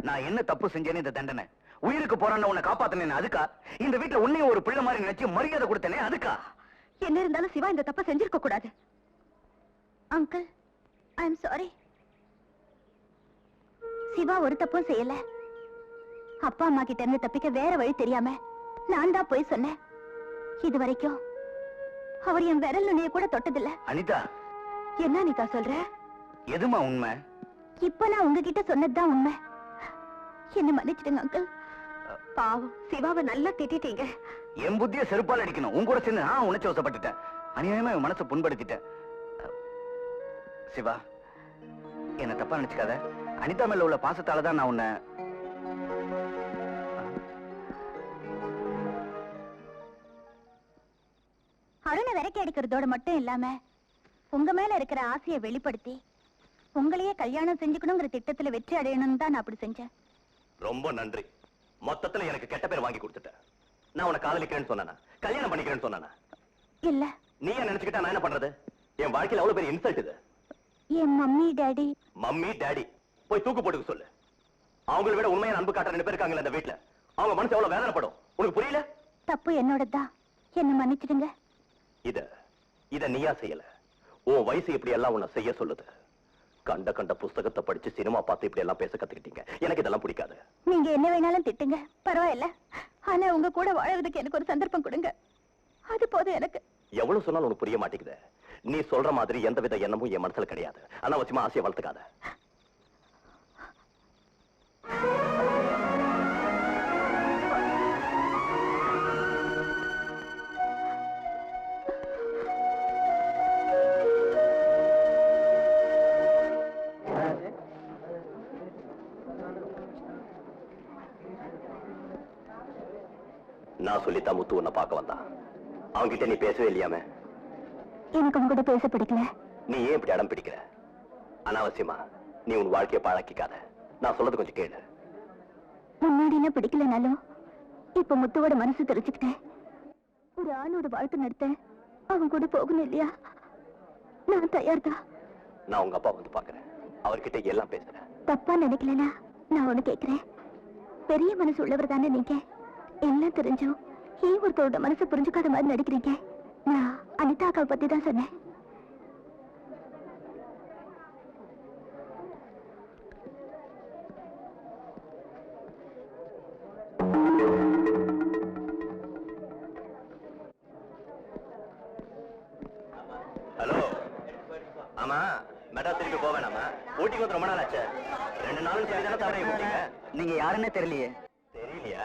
நான் என்ன தப்பு செஞ்சேன்னு இந்த தண்டனை? உயிருக்கு போறான்னு உன்னை காப்பாத்தினேன் அதுக்கா? இந்த வீட்டுல உன்னையும் ஒரு பிள்ளை மாதிரி நினைச்சு மரியாதை கொடுத்தனே அதுக்கா? என்ன இருந்தாலும் சிவா இந்த தப்ப செஞ்சிருக்க கூடாது. Uncle, I am sorry. Shiva ஒரு தப்பும் செய்யல. அப்பா அம்மா கிட்ட இருந்து தப்பிக்க வேற வழி தெரியாம நான் தான் போய் சொன்னேன். இது வரைக்கும் அவர் என் விரல் நுனிய கூட தொட்டதில்ல. அனிதா, என்ன அனிதா சொல்ற? எதுமா உண்மை? இப்ப நான் உங்ககிட்ட சொன்னதுதான் உண்மை. என்ன மன்னிச்சிடுங்க அங்கிள். பாவம், சிவாவை நல்லா திட்டிட்டீங்க. என் புத்திய செருப்பால் அடிக்கணும். உன் கூட சேர்ந்து நான் உணர்ச்சி வசப்பட்டுட்டேன். அநியாயமா என் மனசை புண்படுத்திட்டேன். சிவா, என்ன தப்பா நினைச்சுக்காத. அனிதா மேல உள்ள பாசத்தாலதான் நான் உன்னை... அருணை விரக்கி அடிக்கிறதோட மட்டும் இல்லாம உங்க மேல இருக்கிற ஆசையை வெளிப்படுத்தி உங்களையே கல்யாணம் செஞ்சுக்கணுங்கிற திட்டத்துல வெற்றி அடையணும்னு தான் நான் அப்படி செஞ்சேன். ரொம்ப நன்றி. மொத்தத்துல எனக்கு கெட்ட பேர் வாங்கி கொடுத்துட்டேன். நான் உன்னை காதலிக்கிறேன்னு சொன்னானா? கல்யாணம் பண்ணிக்கிறேன்னு சொன்னானா? இல்ல. நீ என்ன நினைச்சுக்கிட்டா நான் என்ன பண்றது? என் வாழ்க்கையில அவ்வளவு பெரிய இன்சல்ட் இது. என் மம்மி டாடி... மம்மி டாடி போய் தூக்கு போட்டுக்க சொல்லு. அவங்களை விட உண்மையான அன்பு காட்டுற 2 பேர் இருக்காங்களே இந்த வீட்டுல. அவங்க மனசு எவ்வளவு வேதனைப்படும் உனக்கு புரியல? தப்பு என்னோடதான். என்ன மன்னிச்சிடுங்க. இத நீயா செய்யல. உன் வயசு இப்படி எல்லாம் உன்னை செய்ய சொல்லுது. கண்ட புஸ்தகத்தை படிச்சு சினிமா பார்த்து இப்படி எல்லாம் பேச கத்துக்கிட்டீங்க. எனக்கு இதெல்லாம் பிடிக்காது. நீங்க என்ன வேணாலும் திட்டுங்க, பரவாயில்ல. ஆனா உங்க கூட வாழறதுக்கு எனக்கு ஒரு சந்தர்ப்பம் கொடுங்க. அது போதும் எனக்கு. எவ்வளவு சொன்னாலும் உனக்கு புரிய மாட்டேங்குது. நீ சொல்ற மாதிரி எந்தவித எண்ணமும் என் மனசுல கிடையாது. அனாவசியமா ஆசையை வளர்த்துக்காத. நான் சொல்லித்தான் முத்து உன்னை பார்க்க வந்தான். அவன்கிட்ட நீ பேசவே இல்லையாமே? எனக்கு உங்க கூட பேச பிடிக்கல. நீ ஏன் இப்படி அடம் பிடிக்கிற? அனாவசியமா நீ உன் வாழ்க்கையை பாழாக்கிக்காத. நான் சொல்றது கொஞ்சம் கேளு. முன்னாடி என்ன பிடிக்கலனாலும் இப்ப முத்துவோட மனசு தெரிஞ்சுக்கிட்டேன். ஒரு ஆணோட வாழ்க்கை நடத்த அவன் கூட போகணும் இல்லையா? நான் தயார் தான். நான் உங்க அப்பா வந்து பாக்குறேன். அவர்கிட்ட எல்லாம் பேசுறேன். தப்பா நினைக்கலனா நான் ஒண்ணு கேக்குறேன். பெரிய மனசு உள்ளவர் தானே நீங்க. எல்லாம் தெரிஞ்சும் ஏன் ஒருத்தரோட மனசை புரிஞ்சுக்காத மாதிரி நடிக்கிறீங்க? நான் அனிதாக்காவை பத்தி தான் சொன்னேன். ஹலோ. ஆமா, மெட்ராஸ் திருப்பி போவேனாமா? ஊட்டிக்கு வந்து ரொம்ப நாள் ஆச்சு. 2 நாளும் சரிதானே தவறை விட்டீங்க? நீங்க யாருன்னே தெரியலையே. தெரியலையா?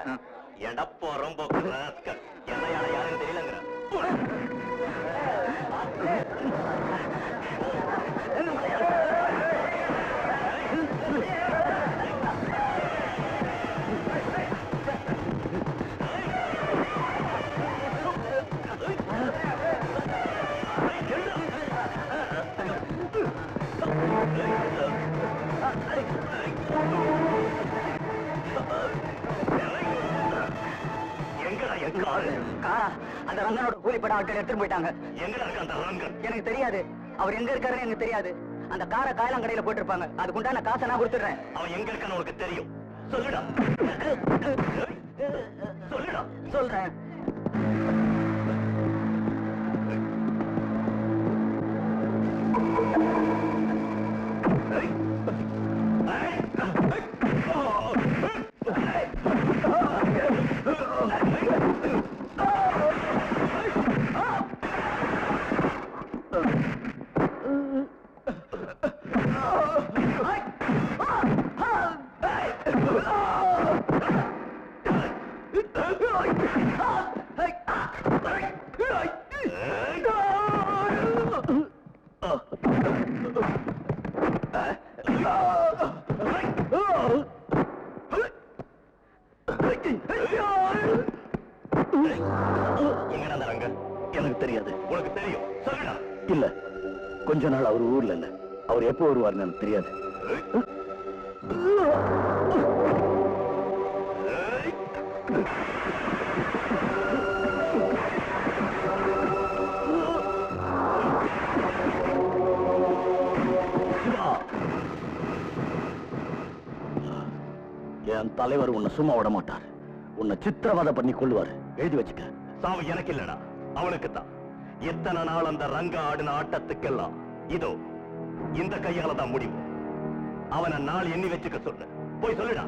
ஏண்டா ரொம்ப என்ன யாருன்னு தெரியலங்கிற. அந்த ரங்கனோட கூலிப்பட ஆட்கள் எடுத்துட்டு போயிட்டாங்க. எங்க இருக்க அந்த ரங்கன்? எனக்கு தெரியாது. அவர் எங்க இருக்காருன்னு எனக்கு தெரியாது. அந்த காரை காயலாங்கடையில போட்டிருப்பாங்க. அதுக்குண்டான காசை நான் கொடுத்துடுறேன். அவன் எங்க இருக்கான்னு உனக்கு தெரியும். சொல்லுடா. சொல்லுடா. சொல்றேன். எனக்கு தெரியாது. உனக்கு தெரியும். சொல்லுடா. இல்ல, கொஞ்ச நாள் அவர் ஊர்ல இல்ல. அவர் எப்போ வருவார்னு எனக்கு தெரியாது. என் தலைவர் உன்னை சும்மா விட மாட்டார். உன்னை சித்திரவதை பண்ணி கொள்வார். எழுதி வச்சுக்க. சாவு எனக்கு இல்லடா, அவனுக்கு தான். எத்தனை நாள் அந்த ரங்க ஆடின ஆட்டத்துக்கெல்லாம் இதோ இந்த கையால தான் முடிவு. அவனை நாள் எண்ணி வச்சுக்க சொல்லு. போய் சொல்லுடா.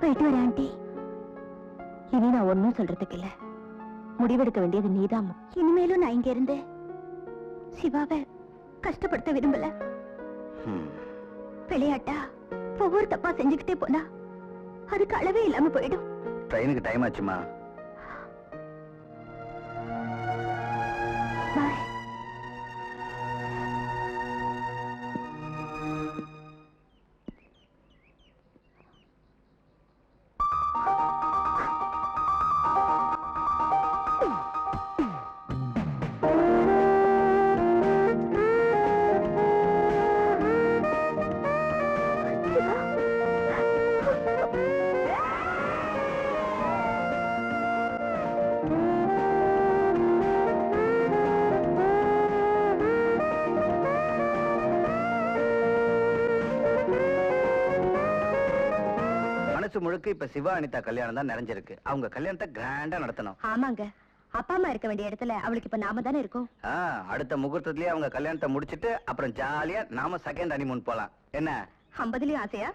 போயிட்டு வரேன் ஆண்டி. இனி நான் ஒன்னும் சொல்றதுக்கு இல்ல. முடிவெடுக்க வேண்டியது நீதான். இனிமேலும் நான் இங்க இருந்து சிவாவை கஷ்டப்படுத்த விரும்பல. விளையாட்டா ஒவ்வொரு தப்பா செஞ்சுக்கிட்டே போனா அதுக்கு அளவே இல்லாம போயிடும். ட்ரெயினுக்கு டைம் ஆச்சுமா. பாய். முழுக்க இப்ப சிவா அனிதா கல்யாணம் தான் நிறைஞ்சிருக்கு. அவங்க கல்யாணத்தை கிராண்டா நடத்தணும். ஆமாங்க, அப்பா அம்மா இருக்க வேண்டிய இடத்துல அவளுக்கு இப்ப நாம தானே இருக்கோம். அடுத்த முகூர்த்தத்திலேயே அவங்க கல்யாணத்தை முடிச்சிட்டு அப்புறம் ஜாலியா நாம செகண்ட் ஹனிமூன் போலாம். என்ன 50லயும் ஆசையா?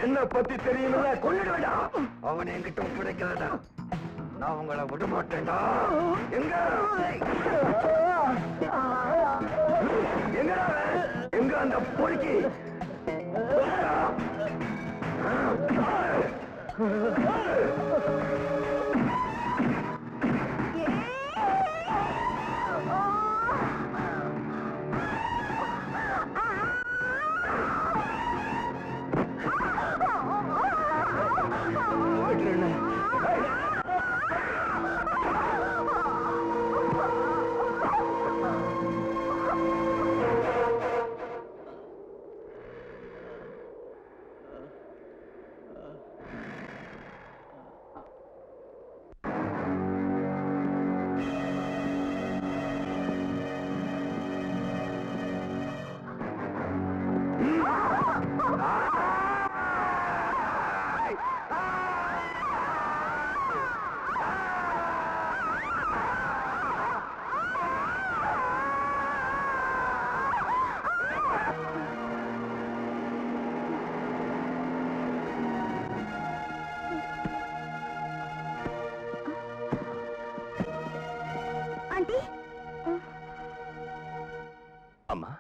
என்ன பத்தி தெரியுமில்ல, கொன்னுடுவேடா. அவனை என்கிட்ட ஒப்படைக்கிறதா நான் உங்களை விட மாட்டேன்டா. எங்க எங்கடா எங்க அந்த பொறுக்கி? அம்மா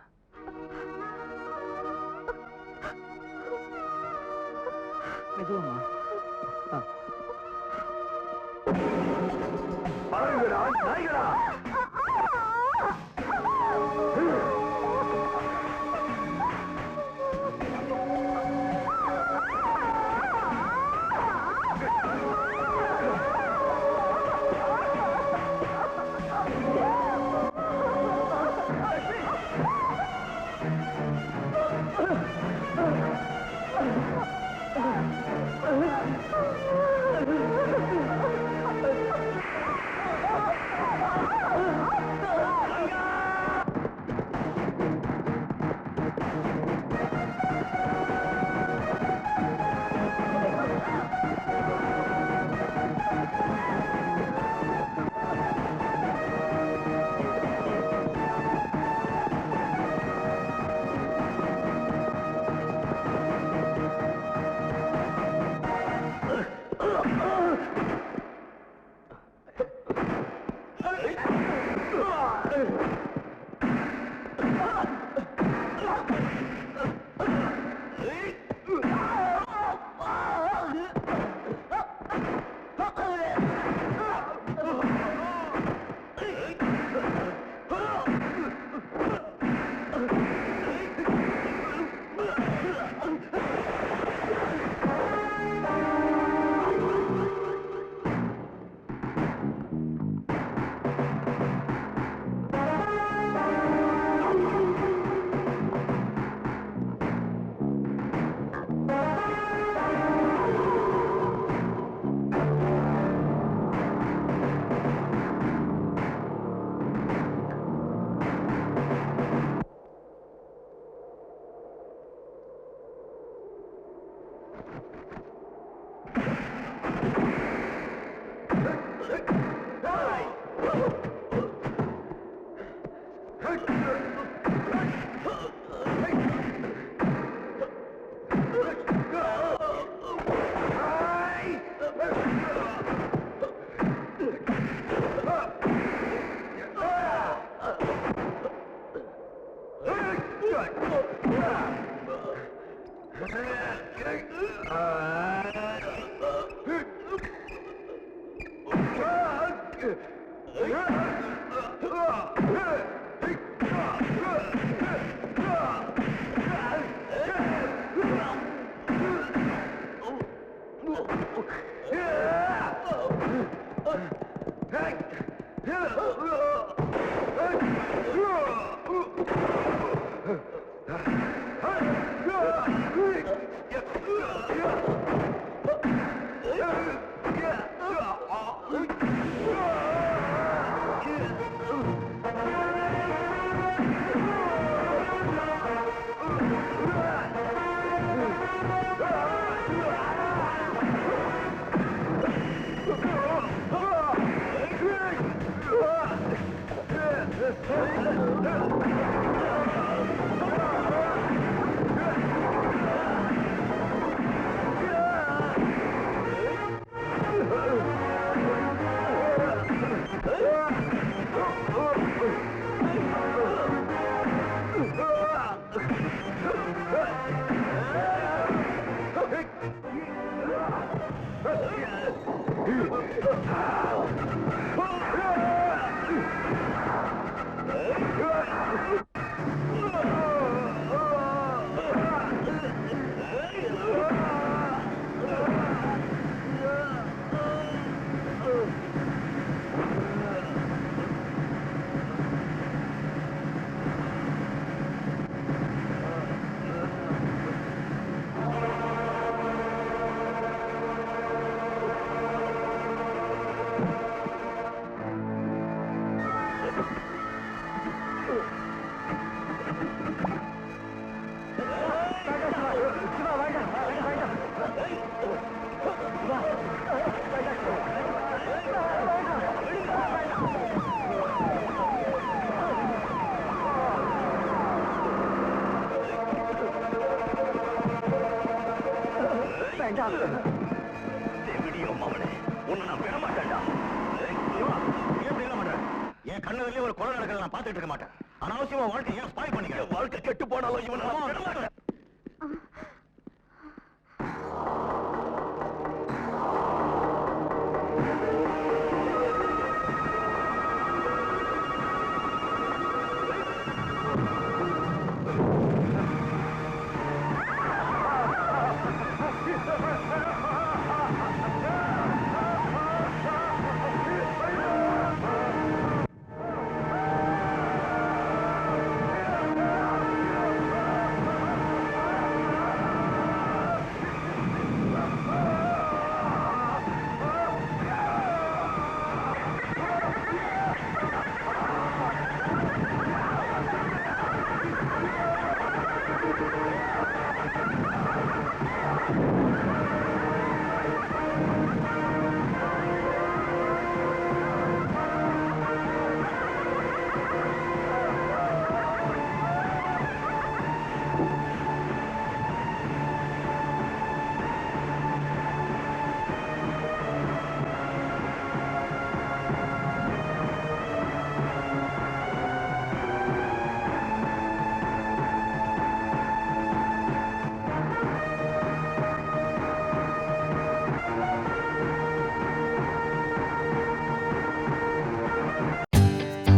என் கண்ணதிலே ஒரு கொலை நடக்கிறத நான் பார்த்துட்டு இருக்க மாட்டேன். அனாவசியமா வாழ்க்கை ஏன் ஸ்பாயில் பண்ணிக்க? வாழ்க்கை கெட்டு போனாலும் இவனை நான் விட மாட்டேன்.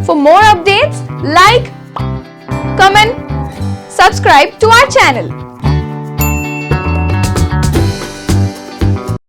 For more updates, like, comment, subscribe to our channel.